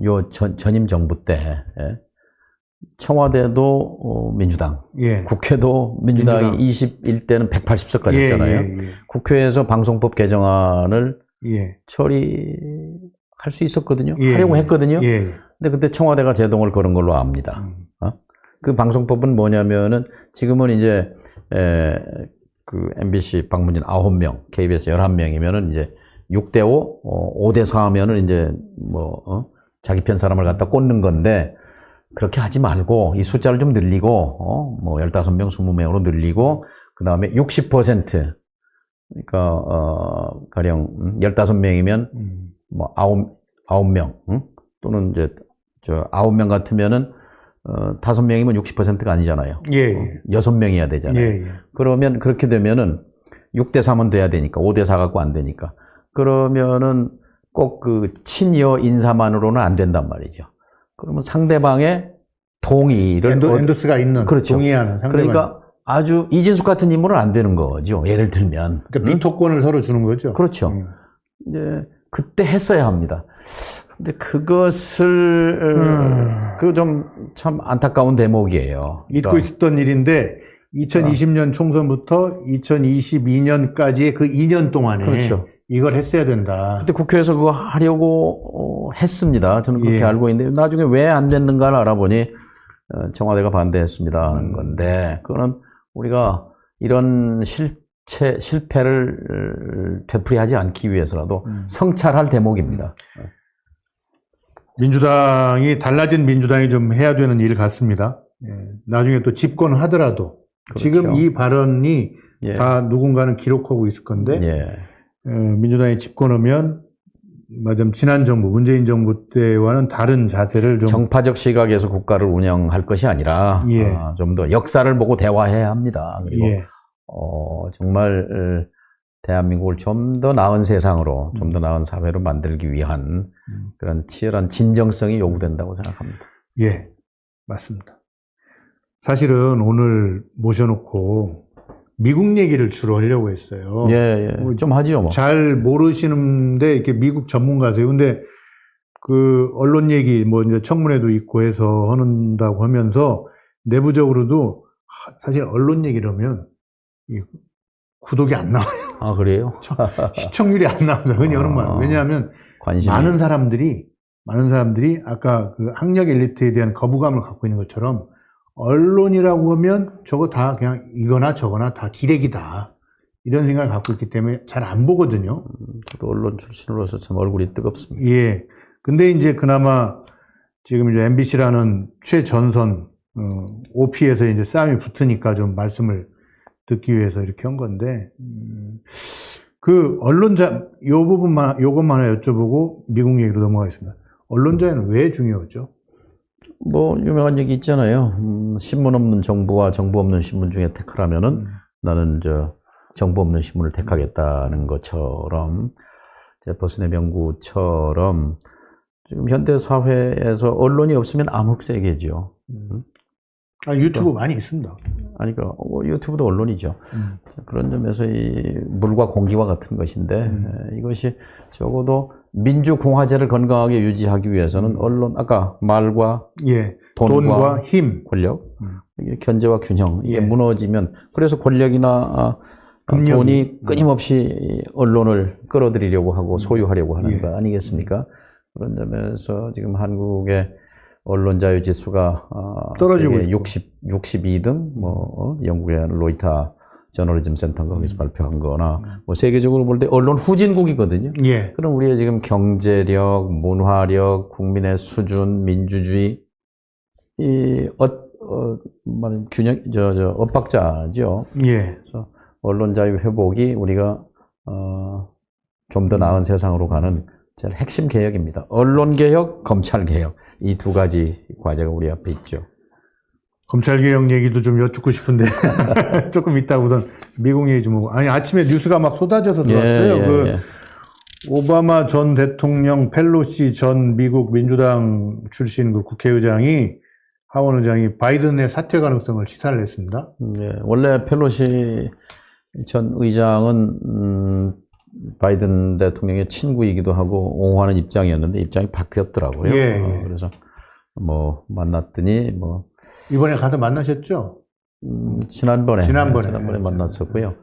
B: 전임 정부 때 청와대도 민주당,
A: 예.
B: 국회도 민주당이 21대는 180석까지 했잖아요.
A: 예.
B: 국회에서 방송법 개정안을
A: 예.
B: 처리할 수 있었거든요.
A: 예.
B: 하려고 했거든요.
A: 예.
B: 근데 그때 청와대가 제동을 걸은 걸로 압니다. 그 방송법은 뭐냐면은 지금은 이제 MBC 방문진 9명, KBS 11명이면은 이제 6대5, 5대4 하면은 이제 자기 편 사람을 갖다 꽂는 건데, 그렇게 하지 말고 이 숫자를 좀 늘리고 15명, 20명으로 늘리고, 그다음에 60%, 그러니까 가령 15명이면 9명, 또는 이제 9명 같으면은 5명이면 60%가 아니잖아요.
A: 예.
B: 6명이어야 되잖아요.
A: 예.
B: 그러면 그렇게 되면은 6대3은 돼야 되니까 5대4 갖고 안 되니까, 그러면은 꼭 친여 인사만으로는 안 된단 말이죠. 그러면 상대방의 동의를
A: 엔도스가 있는,
B: 그렇죠.
A: 동의하는 상대방.
B: 그러니까 아주 이진숙 같은 인물은 안 되는 거죠. 예를 들면.
A: 그러니까 비토권을 서로 주는 거죠.
B: 그렇죠. 이제 그때 했어야 합니다. 근데 그것을 좀 참 안타까운 대목이에요.
A: 잊고
B: 그러니까
A: 있었던 일인데 2020년 총선부터 2022년까지의 그 2년 동안에
B: 그렇죠.
A: 이걸 했어야 된다.
B: 그때 국회에서 그거 하려고 했습니다. 저는 그렇게
A: 예.
B: 알고 있는데 나중에 왜 안 됐는가를 알아보니 청와대가 반대했습니다 하는 건데 그거는 우리가 이런 실패를 되풀이하지 않기 위해서라도 성찰할 대목입니다.
A: 민주당이 달라진 민주당이 좀 해야 되는 일 같습니다. 예. 나중에 또 집권하더라도
B: 그렇죠.
A: 지금 이 발언이
B: 예.
A: 다 누군가는 기록하고 있을 건데
B: 예.
A: 민주당이 집권하면 맞아 지난 정부 문재인 정부 때와는 다른 자세를 좀
B: 정파적 시각에서 국가를 운영할 것이 아니라
A: 예.
B: 좀 더 역사를 보고 대화해야 합니다. 그리고
A: 예.
B: 정말 대한민국을 좀 더 나은 세상으로, 좀 더 나은 사회로 만들기 위한 그런 치열한 진정성이 요구된다고 생각합니다.
A: 예, 맞습니다. 사실은 오늘 모셔놓고 미국 얘기를 주로 하려고 했어요.
B: 예, 예. 좀 하지요, 뭐.
A: 잘 모르시는데 이렇게 미국 전문가세요. 근데 그 언론 얘기 뭐 이제 청문회도 있고 해서 하는다고 하면서 내부적으로도 사실 언론 얘기를 하면 이 구독이 안 나와요.
B: 아, 그래요?
A: 시청률이 안 나옵니다. 흔히 하는 말. 왜냐하면
B: 관심이.
A: 많은 사람들이 아까 그 학력 엘리트에 대한 거부감을 갖고 있는 것처럼 언론이라고 하면 저거 다 그냥 이거나 저거나 다 기레기다. 이런 생각을 갖고 있기 때문에 잘 안 보거든요.
B: 저도 언론 출신으로서 참 얼굴이 뜨겁습니다.
A: 예. 근데 이제 그나마 지금 이제 MBC라는 최전선, OP에서 이제 싸움이 붙으니까 좀 말씀을 듣기 위해서 이렇게 한 건데, 그 요것만 하나 여쭤보고 미국 얘기로 넘어가겠습니다. 언론자유는 왜 중요하죠?
B: 뭐, 유명한 얘기 있잖아요. 신문 없는 정부와 정부 없는 신문 중에 택하라면은 나는 정부 없는 신문을 택하겠다는 것처럼, 제퍼슨의 명구처럼, 지금 현대 사회에서 언론이 없으면 암흑세계죠.
A: 유튜브 많이 있습니다.
B: 아니, 유튜브도 언론이죠. 그런 점에서 이 물과 공기와 같은 것인데, 이것이 적어도 민주공화제를 건강하게 유지하기 위해서는 언론, 아까 말과
A: 예.
B: 돈과
A: 힘,
B: 권력, 이게 견제와 균형, 이게
A: 예.
B: 무너지면, 그래서 권력이나 돈이 끊임없이 언론을 끌어들이려고 하고 소유하려고 하는
A: 예.
B: 거 아니겠습니까? 그런 점에서 지금 한국의 언론 자유 지수가
A: 떨어지고
B: 세계 62등, 영국의 로이터 저널리즘 센터가 거기서 발표한 거나, 세계적으로 볼 때 언론 후진국이거든요.
A: 예.
B: 그럼 우리의 지금 경제력, 문화력, 국민의 수준, 민주주의, 균형, 엇박자죠.
A: 예.
B: 그래서 언론 자유 회복이 우리가, 좀 더 나은 세상으로 가는 제일 핵심 개혁입니다. 언론 개혁, 검찰 개혁. 이 두 가지 과제가 우리 앞에 있죠.
A: 검찰개혁 얘기도 좀 여쭙고 싶은데, 조금 이따 우선 미국 얘기 좀 하고. 아니, 아침에 뉴스가 막 쏟아져서 들어왔어요. 오바마 전 대통령, 펠로시 전 미국 민주당 출신 그 국회의장이, 하원 의장이 바이든의 사퇴 가능성을 시사를 했습니다.
B: 원래 펠로시 전 의장은, 바이든 대통령의 친구이기도 하고 옹호하는 입장이었는데 입장이 바뀌었더라고요.
A: 예.
B: 그래서 만났더니
A: 이번에 가서 만나셨죠?
B: 지난번에
A: 네.
B: 만났었고요.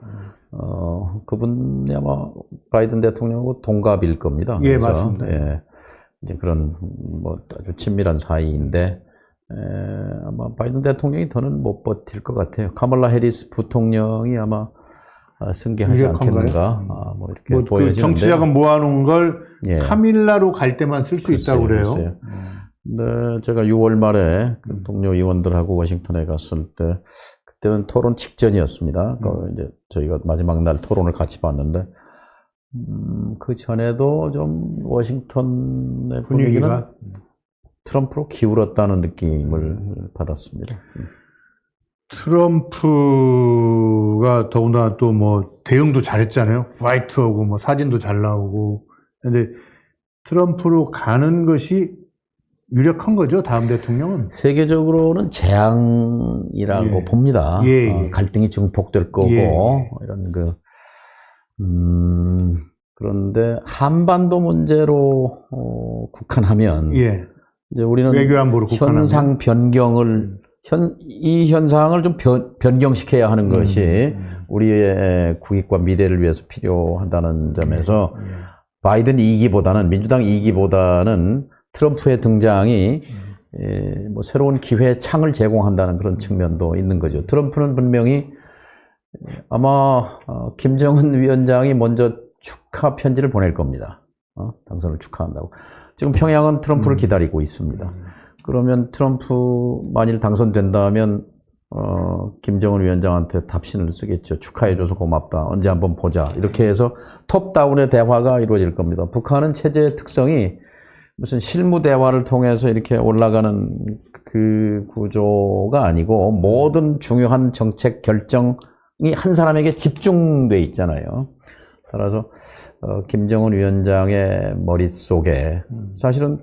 B: 그분이 아마 바이든 대통령하고 동갑일 겁니다.
A: 예,
B: 그래서,
A: 맞습니다.
B: 예, 이제 그런 아주 친밀한 사이인데 아마 바이든 대통령이 더는 못 버틸 것 같아요. 카멀라 해리스 부통령이 아마 승계하지 않겠는가, 이렇게 보여지는데.
A: 그 정치자금 모아놓은 걸
B: 예.
A: 카밀라로 갈 때만 쓸 수 있다고 그래요.
B: 글쎄요. 네, 제가 6월 말에 동료 의원들하고 워싱턴에 갔을 때, 그때는 토론 직전이었습니다. 이제 저희가 마지막 날 토론을 같이 봤는데, 그 전에도 좀 워싱턴의 분위기는 트럼프로 기울었다는 느낌을 받았습니다.
A: 트럼프가 더군다나 또 대응도 잘했잖아요. 화이트하고 사진도 잘 나오고. 근데 트럼프로 가는 것이 유력한 거죠, 다음 대통령은.
B: 세계적으로는 재앙이라고 봅니다.
A: 예.
B: 갈등이 증폭될 거고, 이런 그런데 한반도 문제로 국한하면,
A: 예.
B: 이제 우리는
A: 외교안보로
B: 현상 변경을 이 현상을 좀 변경시켜야 하는 것이 우리의 국익과 미래를 위해서 필요하다는 점에서 바이든 2기보다는 민주당 2기보다는 트럼프의 등장이 뭐 새로운 기회의 창을 제공한다는 그런 측면도 있는 거죠. 트럼프는 분명히 아마 김정은 위원장이 먼저 축하 편지를 보낼 겁니다. 당선을 축하한다고. 지금 평양은 트럼프를 기다리고 있습니다. 그러면 트럼프 만일 당선된다면 김정은 위원장한테 답신을 쓰겠죠. 축하해줘서 고맙다. 언제 한번 보자. 이렇게 해서 톱다운의 대화가 이루어질 겁니다. 북한은 체제의 특성이 무슨 실무 대화를 통해서 이렇게 올라가는 그 구조가 아니고 모든 중요한 정책 결정이 한 사람에게 집중돼 있잖아요. 따라서 김정은 위원장의 머릿속에 사실은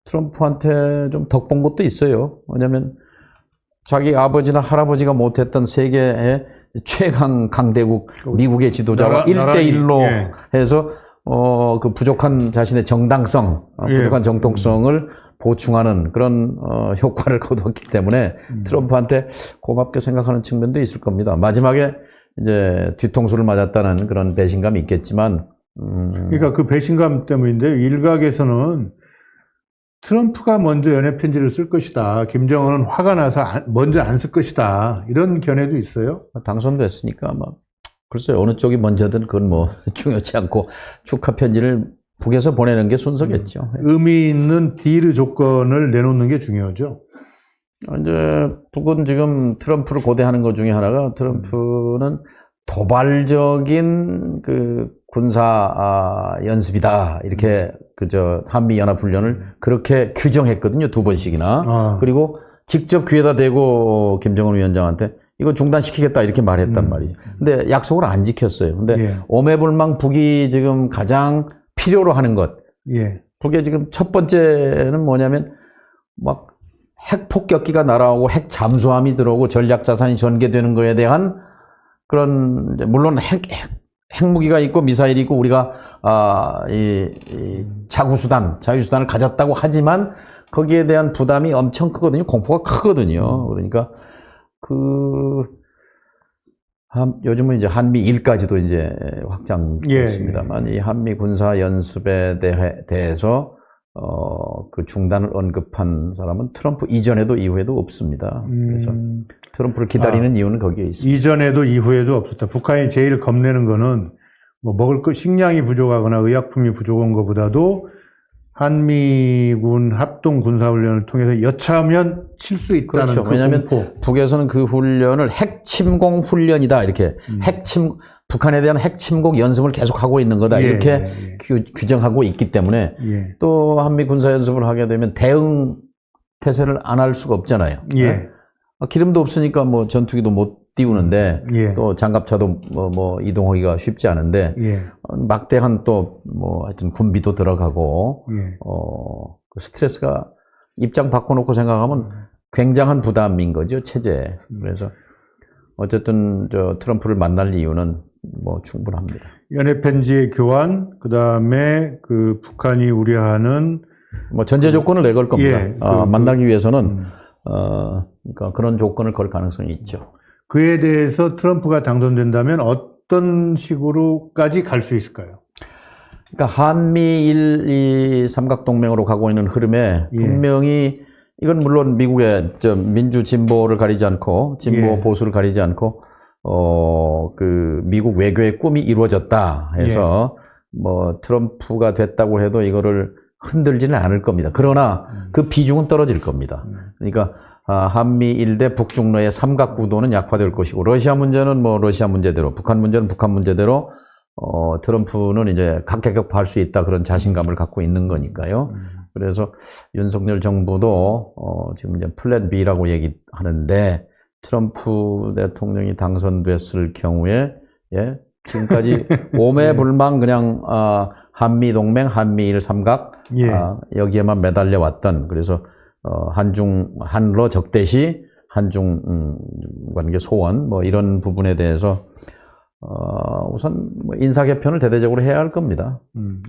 B: 트럼프한테 좀 덕본 것도 있어요. 왜냐하면 자기 아버지나 할아버지가 못했던 세계의 최강 강대국 미국의 지도자와 1대1로 해서 그 부족한 자신의 정당성, 부족한 정통성을 보충하는 그런 효과를 거두었기 때문에 트럼프한테 고맙게 생각하는 측면도 있을 겁니다. 마지막에 이제 뒤통수를 맞았다는 그런 배신감이 있겠지만,
A: 그러니까 그 배신감 때문인데 일각에서는 트럼프가 먼저 연애 편지를 쓸 것이다. 김정은은 화가 나서 먼저 안 쓸 것이다. 이런 견해도 있어요.
B: 당선됐으니까 아마 글쎄요, 어느 쪽이 먼저든 그건 뭐 중요치 않고 축하 편지를 북에서 보내는 게 순서겠죠.
A: 의미 있는 딜 조건을 내놓는 게 중요하죠.
B: 이제 북은 지금 트럼프를 고대하는 것 중에 하나가 트럼프는 도발적인 그 군사 연습이다. 이렇게 그저 한미 연합 훈련을 그렇게 규정했거든요. 2번씩이나. 그리고 직접 귀에다 대고 김정은 위원장한테 이거 중단시키겠다 이렇게 말했단 말이죠. 근데 약속을 안 지켰어요. 근데 오매불망 북이 지금 가장 필요로 하는 것. 북의 지금 첫 번째는 뭐냐면 막 핵 폭격기가 날아오고 핵 잠수함이 들어오고 전략 자산이 전개되는 거에 대한 그런 물론 핵무기가 있고 미사일이 있고 우리가 이 자구수단, 자유수단을 가졌다고 하지만 거기에 대한 부담이 엄청 크거든요. 공포가 크거든요. 그러니까 요즘은 이제 한미 1까지도 이제 확장됐습니다만 이 한미 군사 연습에 대해서 그 중단을 언급한 사람은 트럼프 이전에도 이후에도 없습니다. 그래서 트럼프를 기다리는 이유는 거기에 있습니다.
A: 이전에도 이후에도 없었다. 북한이 제일 겁내는 거는 뭐 먹을 것 식량이 부족하거나 의약품이 부족한 것보다도 한미군 합동 군사훈련을 통해서 여차하면 칠 수 있다는
B: 그렇죠.
A: 그
B: 왜냐하면
A: 공포.
B: 북에서는 그 훈련을 핵침공 훈련이다 이렇게 북한에 대한 핵침공 연습을 계속하고 있는 거다 이렇게 규정하고 있기 때문에 또 한미 군사 연습을 하게 되면 대응 태세를 안 할 수가 없잖아요. 기름도 없으니까 뭐 전투기도 못 띄우는데 또 장갑차도 뭐 이동하기가 쉽지 않은데 막대한 또 뭐 하여튼 군비도 들어가고 그 스트레스가 입장 바꿔놓고 생각하면 굉장한 부담인 거죠 체제에. 그래서 어쨌든 저 트럼프를 만날 이유는 뭐 충분합니다.
A: 연애 편지의 교환, 그 다음에 그 북한이 우려하는
B: 뭐 전제 조건을 내걸 겁니다. 만나기 위해서는 그러니까 그런 조건을 걸 가능성이 있죠.
A: 그에 대해서 트럼프가 당선된다면 어떤 식으로까지 갈 수 있을까요?
B: 그러니까 한미일 이 삼각동맹으로 가고 있는 흐름에 분명히 이건 물론 미국의 민주 진보를 가리지 않고 진보 보수를 가리지 않고 그 미국 외교의 꿈이 이루어졌다 해서 뭐 트럼프가 됐다고 해도 이거를 흔들지는 않을 겁니다. 그러나 그 비중은 떨어질 겁니다. 그러니까 한미 일대 북중러의 삼각구도는 약화될 것이고 러시아 문제는 뭐 러시아 문제대로 북한 문제는 북한 문제대로 트럼프는 이제 각계격파할 수 있다 그런 자신감을 갖고 있는 거니까요. 그래서 윤석열 정부도 지금 이제 플랜 B라고 얘기하는데 트럼프 대통령이 당선됐을 경우에 지금까지 오매불망 그냥 한미 동맹, 한미일 삼각 여기에만 매달려 왔던 그래서 한러 적대시, 한중 관계 소원 뭐 이런 부분에 대해서 우선 뭐 인사 개편을 대대적으로 해야 할 겁니다.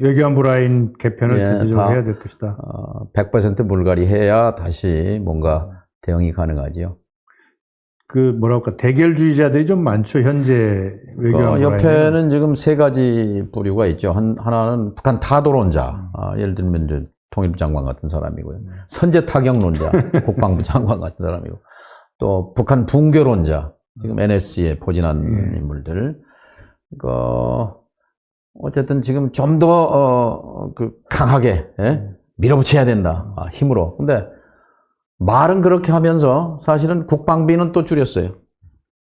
A: 외교안보 라인 개편을 대대적으로 해야 될 것이다.
B: 100% 물갈이 해야 다시 뭔가 대응이 가능하지요.
A: 뭐랄까, 대결주의자들이 좀 많죠, 현재 외교안보
B: 옆에는 지금 세 가지 부류가 있죠. 하나는 북한 타도론자, 예를 들면 이제 통일부 장관 같은 사람이고요. 선제 타격론자, 국방부 장관 같은 사람이고, 또 북한 붕괴론자, 지금 NSC에 포진한 인물들. 어쨌든 지금 좀 더 강하게 밀어붙여야 된다, 힘으로. 근데 말은 그렇게 하면서 사실은 국방비는 또 줄였어요.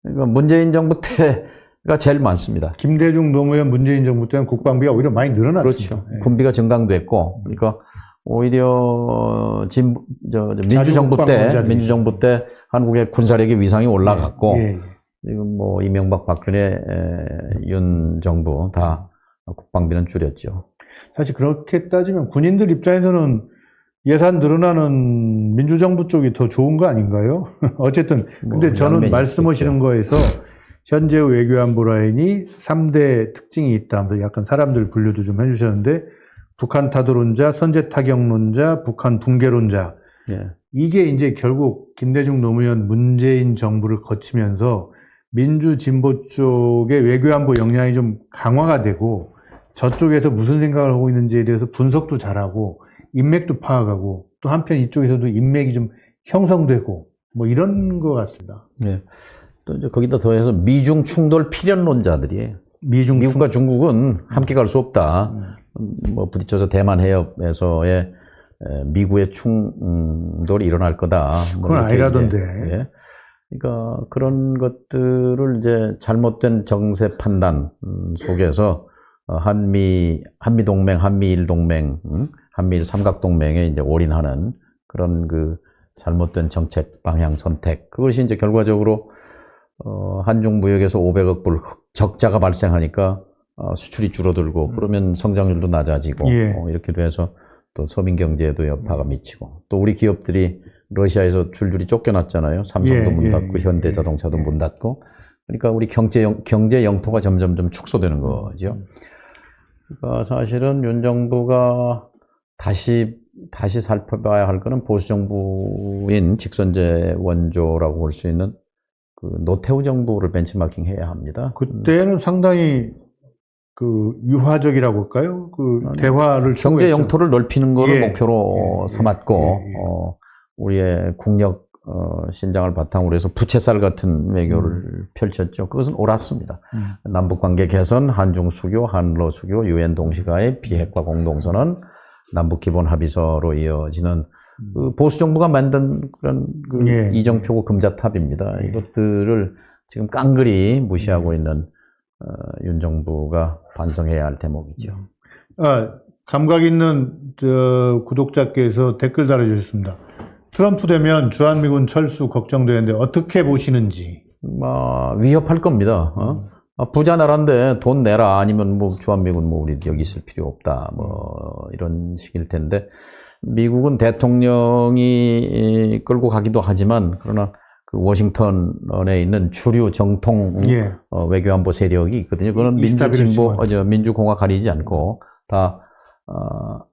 B: 그러니까 문재인 정부 때가 제일 많습니다.
A: 김대중 노무현 문재인 정부 때는 국방비가 오히려 많이 늘어났습니다.
B: 그렇죠. 군비가 증강됐고, 그러니까 오히려 민주정부 때 한국의 군사력의 위상이 올라갔고, 지금 뭐 이명박, 박근혜, 윤 정부 다 국방비는 줄였죠.
A: 사실 그렇게 따지면 군인들 입장에서는 예산 늘어나는 민주정부 쪽이 더 좋은 거 아닌가요? 어쨌든 근데 저는 말씀하시는 거에서 현재 외교안보 라인이 3대 특징이 있다 하면서 약간 사람들 분류도 좀 해주셨는데, 북한 타도론자, 선제 타격론자, 북한 붕괴론자. 이게 이제 결국 김대중 노무현 문재인 정부를 거치면서 민주 진보 쪽의 외교안보 역량이 좀 강화가 되고, 저쪽에서 무슨 생각을 하고 있는지에 대해서 분석도 잘하고 인맥도 파악하고, 또 한편 이쪽에서도 인맥이 좀 형성되고 뭐 이런 것 같습니다.
B: 또 이제 거기다 더해서 미중 충돌 필연론자들이에요. 미국과 중국은 함께 갈 수 없다. 뭐 부딪혀서 대만 해협에서의 미국의 충돌이 일어날 거다.
A: 그건 아니라던데.
B: 그러니까 그런 것들을 이제 잘못된 정세 판단 속에서 한미 동맹, 한미일 동맹, 한미일 삼각동맹에 이제 올인하는 그런 잘못된 정책 방향 선택. 그것이 이제 결과적으로 한중 무역에서 500억 불 적자가 발생하니까 수출이 줄어들고, 그러면 성장률도 낮아지고, 이렇게 돼서 또 서민 경제에도 여파가 미치고, 또 우리 기업들이 러시아에서 줄줄이 쫓겨났잖아요. 삼성도 문 닫고, 현대자동차도 문 닫고. 그러니까 우리 경제 영토가 점점 축소되는 거죠. 그러니까 사실은 윤 정부가 다시 살펴봐야 할 거는 보수 정부인 직선제 원조라고 볼 수 있는 노태우 정부를 벤치마킹 해야 합니다.
A: 그때는 상당히 유화적이라고 할까요? 대화를
B: 경제 영토를 넓히는 것을 목표로 삼았고, 우리의 국력 신장을 바탕으로 해서 부채살 같은 외교를 펼쳤죠. 그것은 옳았습니다. 남북관계 개선, 한중 수교, 한러 수교, 유엔 동시가입, 비핵화 공동선언, 남북 기본 합의서로 이어지는 보수 정부가 만든 그런 이정표고 금자탑입니다. 이것들을 지금 깡그리 무시하고 있는 윤 정부가 반성해야 할 대목이죠.
A: 감각 있는 구독자께서 댓글 달아주셨습니다. 트럼프 되면 주한미군 철수 걱정되는데 어떻게 보시는지.
B: 위협할 겁니다. 부자 나라인데 돈 내라, 아니면 뭐 주한미군 우리 여기 있을 필요 없다, 이런 식일 텐데, 미국은 대통령이 끌고 가기도 하지만, 그러나 워싱턴에 있는 주류 정통 외교안보 세력이 있거든요. 그건 민주진보, 민주공화 가리지 않고 다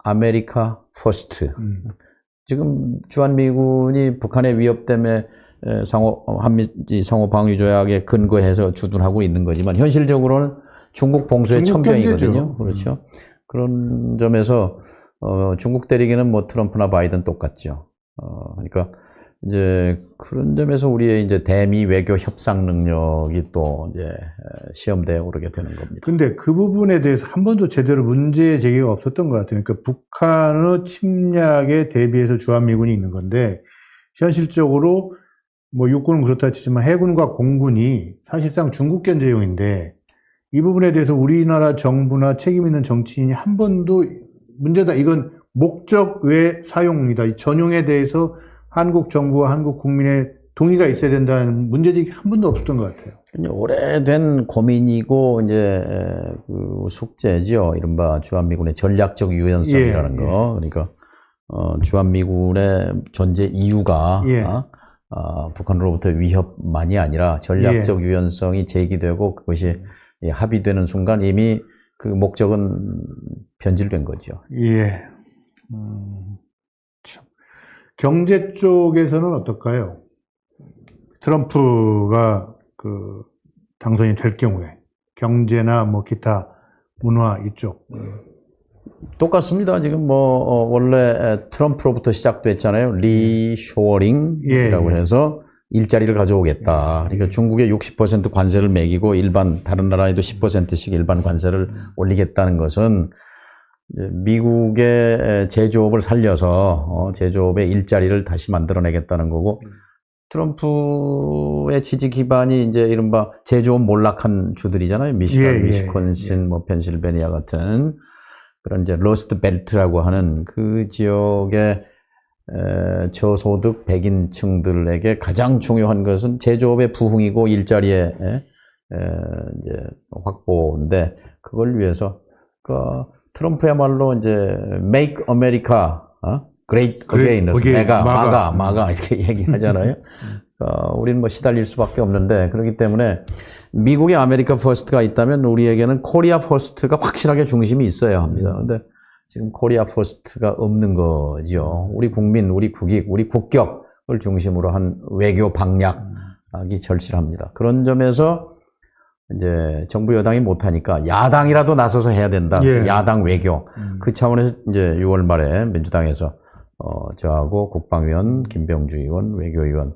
B: 아메리카 퍼스트. 지금 주한미군이 북한의 위협 때문에 한미지 상호 방위 조약에 근거해서 주둔하고 있는 거지만, 현실적으로는 중국 봉쇄의 천병이거든요. 그렇죠. 그런 점에서 중국 때리기는 트럼프나 바이든 똑같죠. 그러니까 이제 그런 점에서 우리의 이제 대미 외교 협상 능력이 또 이제 시험대에 오르게 되는 겁니다.
A: 근데 그 부분에 대해서 한 번도 제대로 문제 제기가 없었던 것 같아요. 그러니까 북한의 침략에 대비해서 주한미군이 있는 건데, 현실적으로 육군은 그렇다 치지만 해군과 공군이 사실상 중국 견제용인데, 이 부분에 대해서 우리나라 정부나 책임 있는 정치인이 한 번도 문제다, 이건 목적 외 사용이다, 이 전용에 대해서 한국 정부와 한국 국민의 동의가 있어야 된다는 문제제기 한 번도 없었던 것 같아요.
B: 오래된 고민이고 이제 숙제죠. 이른바 주한미군의 전략적 유연성이라는 거. 그러니까 주한미군의 존재 이유가 북한으로부터 위협만이 아니라 전략적 유연성이 제기되고 그것이 합의되는 순간 이미 그 목적은 변질된 거죠. 경제 쪽에서는 어떨까요?
A: 트럼프가 그 당선이 될 경우에 경제나 뭐 기타 문화 이쪽
B: 똑같습니다. 지금 뭐 원래 트럼프로부터 시작됐잖아요. 리쇼어링이라고 해서 일자리를 가져오겠다. 그러니까 중국에 60% 관세를 매기고 다른 나라에도 10%씩 일반 관세를 올리겠다는 것은 미국의 제조업을 살려서 제조업의 일자리를 다시 만들어내겠다는 거고, 트럼프의 지지 기반이 이제 이른바 제조업 몰락한 주들이잖아요. 미시간, 위스콘신, 뭐 펜실베니아 같은 그런 이제 러스트 벨트라고 하는 그 지역의 저소득 백인층들에게 가장 중요한 것은 제조업의 부흥이고 일자리의 이제 확보인데, 그걸 위해서 트럼프야말로 이제 Make America Great Again, 마가 이렇게 얘기하잖아요. 우리는 뭐 시달릴 수밖에 없는데, 그렇기 때문에 미국의 아메리카 퍼스트가 있다면 우리에게는 코리아 퍼스트가 확실하게 중심이 있어야 합니다. 근데 지금 코리아 퍼스트가 없는 거죠. 우리 국민, 우리 국익, 우리 국격을 중심으로 한 외교 방략이 절실합니다. 그런 점에서 이제 정부 여당이 못하니까 야당이라도 나서서 해야 된다. 그래서 야당 외교. 그 차원에서 이제 6월 말에 민주당에서 저하고 국방위원, 김병주 의원, 외교위원,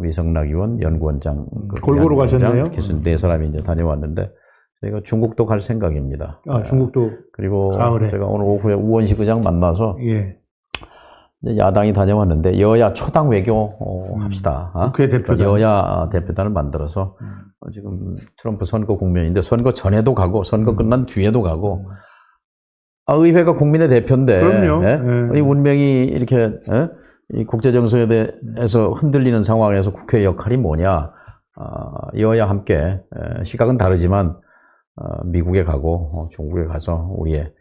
B: 위성락 의원, 연구원장,
A: 골고루 가셨네요.
B: 그래서 4사람이 이제 다녀왔는데, 저희가 중국도 갈 생각입니다.
A: 중국도.
B: 그리고
A: 가을에.
B: 제가 오늘 오후에 우원식 의장 만나서 야당이 다녀왔는데 여야 초당 외교 합시다.
A: 국회 대표단.
B: 여야 대표단을 만들어서 지금 트럼프 선거 국면인데, 선거 전에도 가고 선거 끝난 뒤에도 가고, 의회가 국민의 대표인데, 우리 운명이 이렇게 이 국제 정서에 대해서 흔들리는 상황에서 국회의 역할이 뭐냐? 여야 함께 시각은 다르지만 미국에 가고 중국에 가서 우리의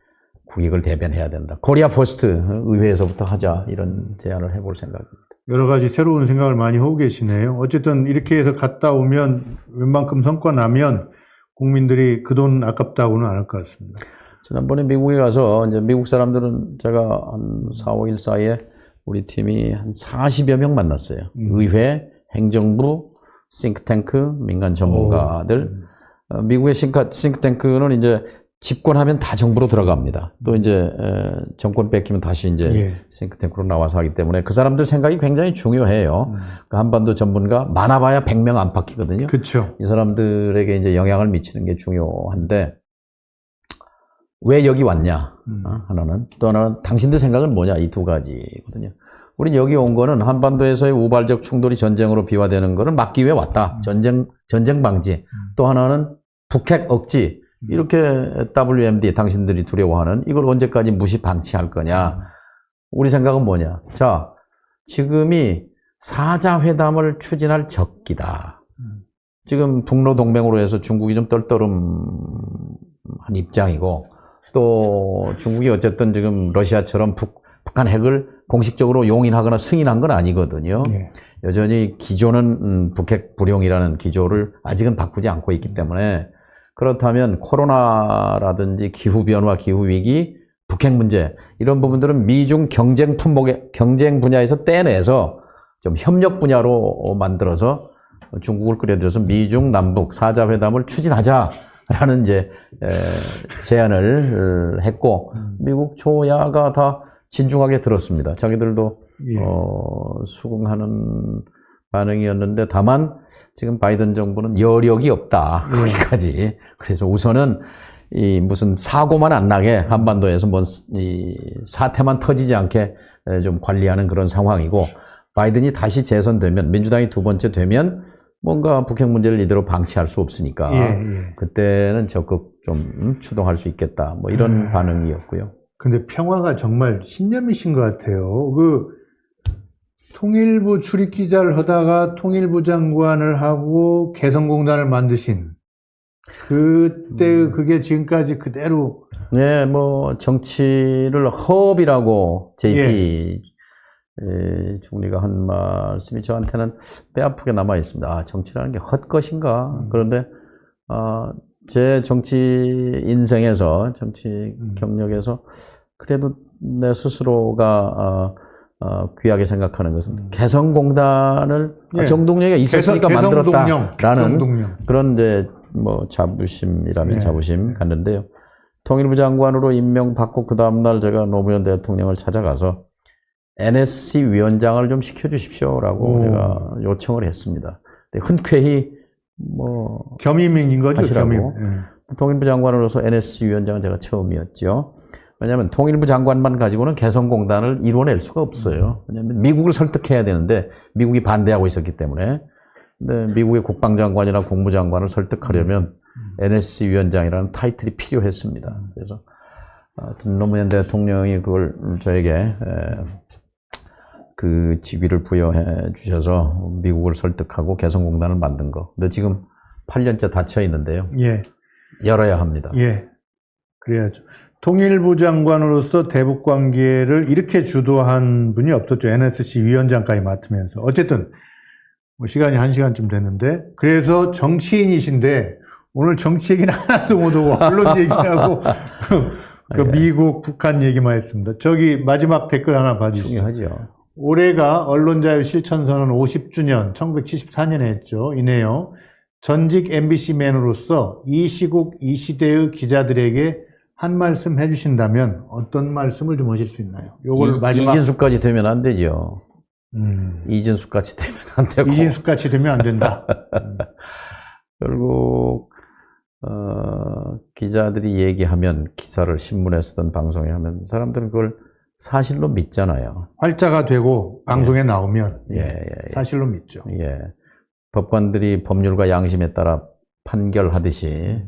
B: 국익을 대변해야 된다. 코리아 퍼스트 의회에서부터 하자, 이런 제안을 해볼 생각입니다.
A: 여러 가지 새로운 생각을 많이 하고 계시네요. 어쨌든 이렇게 해서 갔다 오면 웬만큼 성과 나면 국민들이 그 돈 아깝다고는 안 할 것 같습니다.
B: 지난번에 미국에 가서 이제 미국 사람들은 제가 한 4, 5일 사이에 우리 팀이 한 40여 명 만났어요. 의회, 행정부, 싱크탱크, 민간 전문가들. 미국의 싱크탱크는 이제 집권하면 다 정부로 들어갑니다. 또 이제 정권 뺏기면 다시 이제 싱크탱크로 나와서 하기 때문에 그 사람들 생각이 굉장히 중요해요. 그 한반도 전문가 많아봐야 100명 안팎이거든요.
A: 그렇죠.
B: 이 사람들에게 이제 영향을 미치는 게 중요한데, 왜 여기 왔냐? 하나는. 또 하나는 당신들 생각은 뭐냐? 이 두 가지거든요. 우린 여기 온 거는 한반도에서의 우발적 충돌이 전쟁으로 비화되는 거를 막기 위해 왔다. 전쟁 방지. 또 하나는 북핵 억지. 이렇게 WMD, 당신들이 두려워하는 이걸 언제까지 무시 방치할 거냐? 우리 생각은 뭐냐? 자, 지금이 4자 회담을 추진할 적기다. 지금 북러 동맹으로 해서 중국이 좀 떨떠름한 입장이고, 또 중국이 어쨌든 지금 러시아처럼 북한 핵을 공식적으로 용인하거나 승인한 건 아니거든요. 여전히 기조는 북핵 불용이라는 기조를 아직은 바꾸지 않고 있기 때문에, 그렇다면 코로나라든지 기후변화, 기후위기, 북핵 문제, 이런 부분들은 미중 경쟁 분야에서 떼내서 좀 협력 분야로 만들어서 중국을 끌어들여서 미중 남북 4자 회담을 추진하자라는 이제 제안을 했고, 미국 초야가 다 진중하게 들었습니다. 자기들도 수긍하는 반응이었는데, 다만 지금 바이든 정부는 여력이 없다, 거기까지. 그래서 우선은 이 무슨 사고만 안 나게 한반도에서 이 사태만 터지지 않게 좀 관리하는 그런 상황이고, 바이든이 다시 재선되면, 민주당이 두 번째 되면 뭔가 북핵 문제를 이대로 방치할 수 없으니까 그때는 적극 좀 추동할 수 있겠다, 뭐 이런 반응이었고요.
A: 근데 평화가 정말 신념이신 것 같아요. 통일부 출입기자를 하다가 통일부 장관을 하고 개성공단을 만드신 그때 그게 지금까지 그대로.
B: 네, 뭐 정치를 허업이라고 JP 총리가 한 말씀이 저한테는 뼈 아프게 남아 있습니다. 정치라는 게 헛것인가? 그런데 제 정치 인생에서, 정치 경력에서 그래도 내 스스로가 귀하게 생각하는 것은 개성공단을
A: 예.
B: 정동영이가 있었으니까 만들었다라는
A: 개성동령.
B: 그런 이제 뭐 자부심이라면
A: 예.
B: 자부심 갖는데요. 통일부 장관으로 임명받고 그 다음날 제가 노무현 대통령을 찾아가서 NSC 위원장을 좀 시켜주십시오라고 제가 요청을 했습니다. 근데 흔쾌히 뭐
A: 겸임인 거죠,
B: 하시라고.
A: 겸임. 예.
B: 통일부 장관으로서 NSC 위원장은 제가 처음이었죠. 왜냐하면 통일부 장관만 가지고는 개성공단을 이뤄낼 수가 없어요. 왜냐하면 미국을 설득해야 되는데 미국이 반대하고 있었기 때문에. 근데 미국의 국방장관이나 국무장관을 설득하려면 NSC 위원장이라는 타이틀이 필요했습니다. 그래서 노무현 대통령이 그걸 저에게 그 직위를 부여해 주셔서 미국을 설득하고 개성공단을 만든 거. 근데 지금 8년째 닫혀 있는데요.
A: 예.
B: 열어야 합니다.
A: 예. 그래야죠. 통일부 장관으로서 대북 관계를 이렇게 주도한 분이 없었죠. NSC 위원장까지 맡으면서. 어쨌든 뭐 시간이 1시간쯤 됐는데, 그래서 정치인이신데 오늘 정치 얘기는 하나도 못하고 언론 얘기하고 그 미국, 북한 얘기만 했습니다. 저기 마지막 댓글 하나 봐주시죠.
B: 중요하죠.
A: 올해가 언론자유 실천선언 50주년, 1974년에 했죠. 이네요. 전직 MBC맨으로서 이 시국, 이 시대의 기자들에게 한 말씀 해주신다면 어떤 말씀을 좀 하실 수 있나요? 요걸 마지막.
B: 이진숙까지 되면 안 되죠. 이진숙같이 되면 안 되고.
A: 이진숙같이 되면 안 된다.
B: 결국 기자들이 얘기하면 기사를 신문에 쓰든 방송에 하면 사람들은 그걸 사실로 믿잖아요.
A: 활자가 되고 방송에 나오면
B: 예.
A: 사실로 믿죠.
B: 예. 법관들이 법률과 양심에 따라 판결하듯이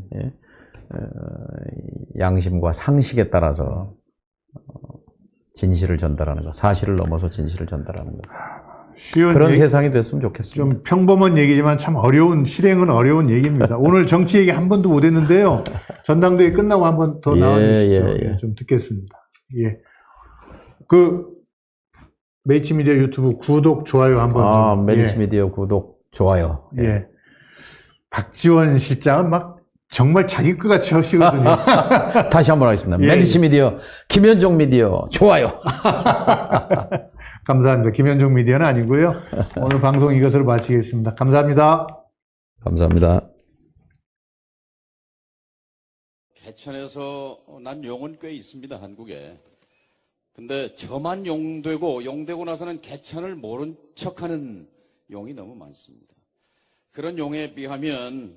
B: 양심과 상식에 따라서 진실을 전달하는 거, 사실을 넘어서 진실을 전달하는 거.
A: 쉬운
B: 그런
A: 얘기,
B: 세상이 됐으면 좋겠습니다.
A: 좀 평범한 얘기지만 참 실행은 어려운 얘기입니다. 오늘 정치 얘기 한 번도 못 했는데요. 전당대회 끝나고 한 번 더 나와주시죠. 예, 좀 듣겠습니다. 예. 메이츠미디어 유튜브 구독, 좋아요 한번 좀.
B: 메이츠미디어 구독, 좋아요.
A: 예. 박지원 실장은 막 정말 자기 것 같이 하시거든요.
B: 다시 한번 하겠습니다. 메이츠미디어, 김현종 미디어, 좋아요.
A: 감사합니다. 김현종 미디어는 아니고요. 오늘 방송 이것으로 마치겠습니다. 감사합니다.
B: 감사합니다.
C: 개천에서 난 용은 꽤 있습니다, 한국에. 근데 저만 용되고 나서는 개천을 모른 척하는 용이 너무 많습니다. 그런 용에 비하면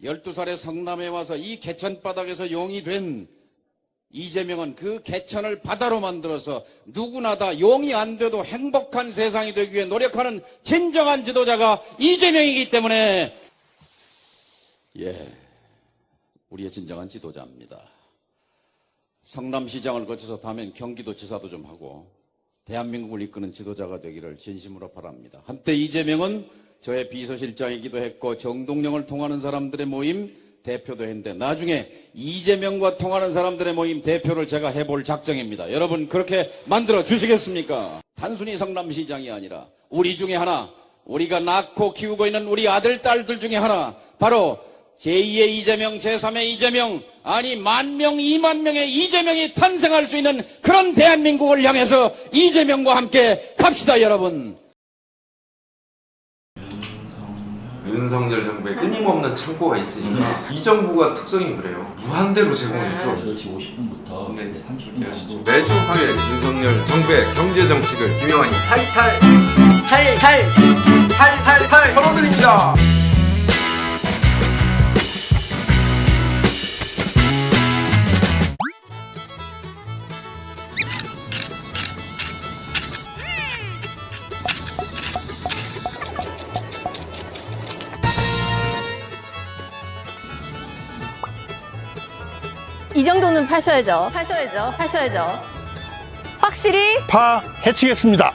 C: 12살의 성남에 와서 이 개천 바닥에서 용이 된 이재명은 그 개천을 바다로 만들어서 누구나 다 용이 안 돼도 행복한 세상이 되기 위해 노력하는 진정한 지도자가 이재명이기 때문에 우리의 진정한 지도자입니다. 성남시장을 거쳐서 다음엔 경기도지사도 좀 하고 대한민국을 이끄는 지도자가 되기를 진심으로 바랍니다. 한때 이재명은 저의 비서실장이기도 했고 정동영을 통하는 사람들의 모임 대표도 했는데 나중에 이재명과 통하는 사람들의 모임 대표를 제가 해볼 작정입니다. 여러분 그렇게 만들어 주시겠습니까? 단순히 성남시장이 아니라 우리 중에 하나, 우리가 낳고 키우고 있는 우리 아들, 딸들 중에 하나, 바로 제2의 이재명, 제3의 이재명, 아니 10,000명, 20,000명의 이재명이 탄생할 수 있는 그런 대한민국을 향해서 이재명과 함께 갑시다, 여러분.
D: 윤석열 정부에 끊임없는 창고가 있으니까 이 정부가 특성이 그래요. 무한대로 제공해줘.
E: 10시 50분부터
D: 네.
E: 30분
D: 매주 화요일 윤석열 정부의 경제 정책을 김영환이 탈탈 털어드립니다.
F: 이 정도는 파셔야죠. 확실히
G: 파헤치겠습니다.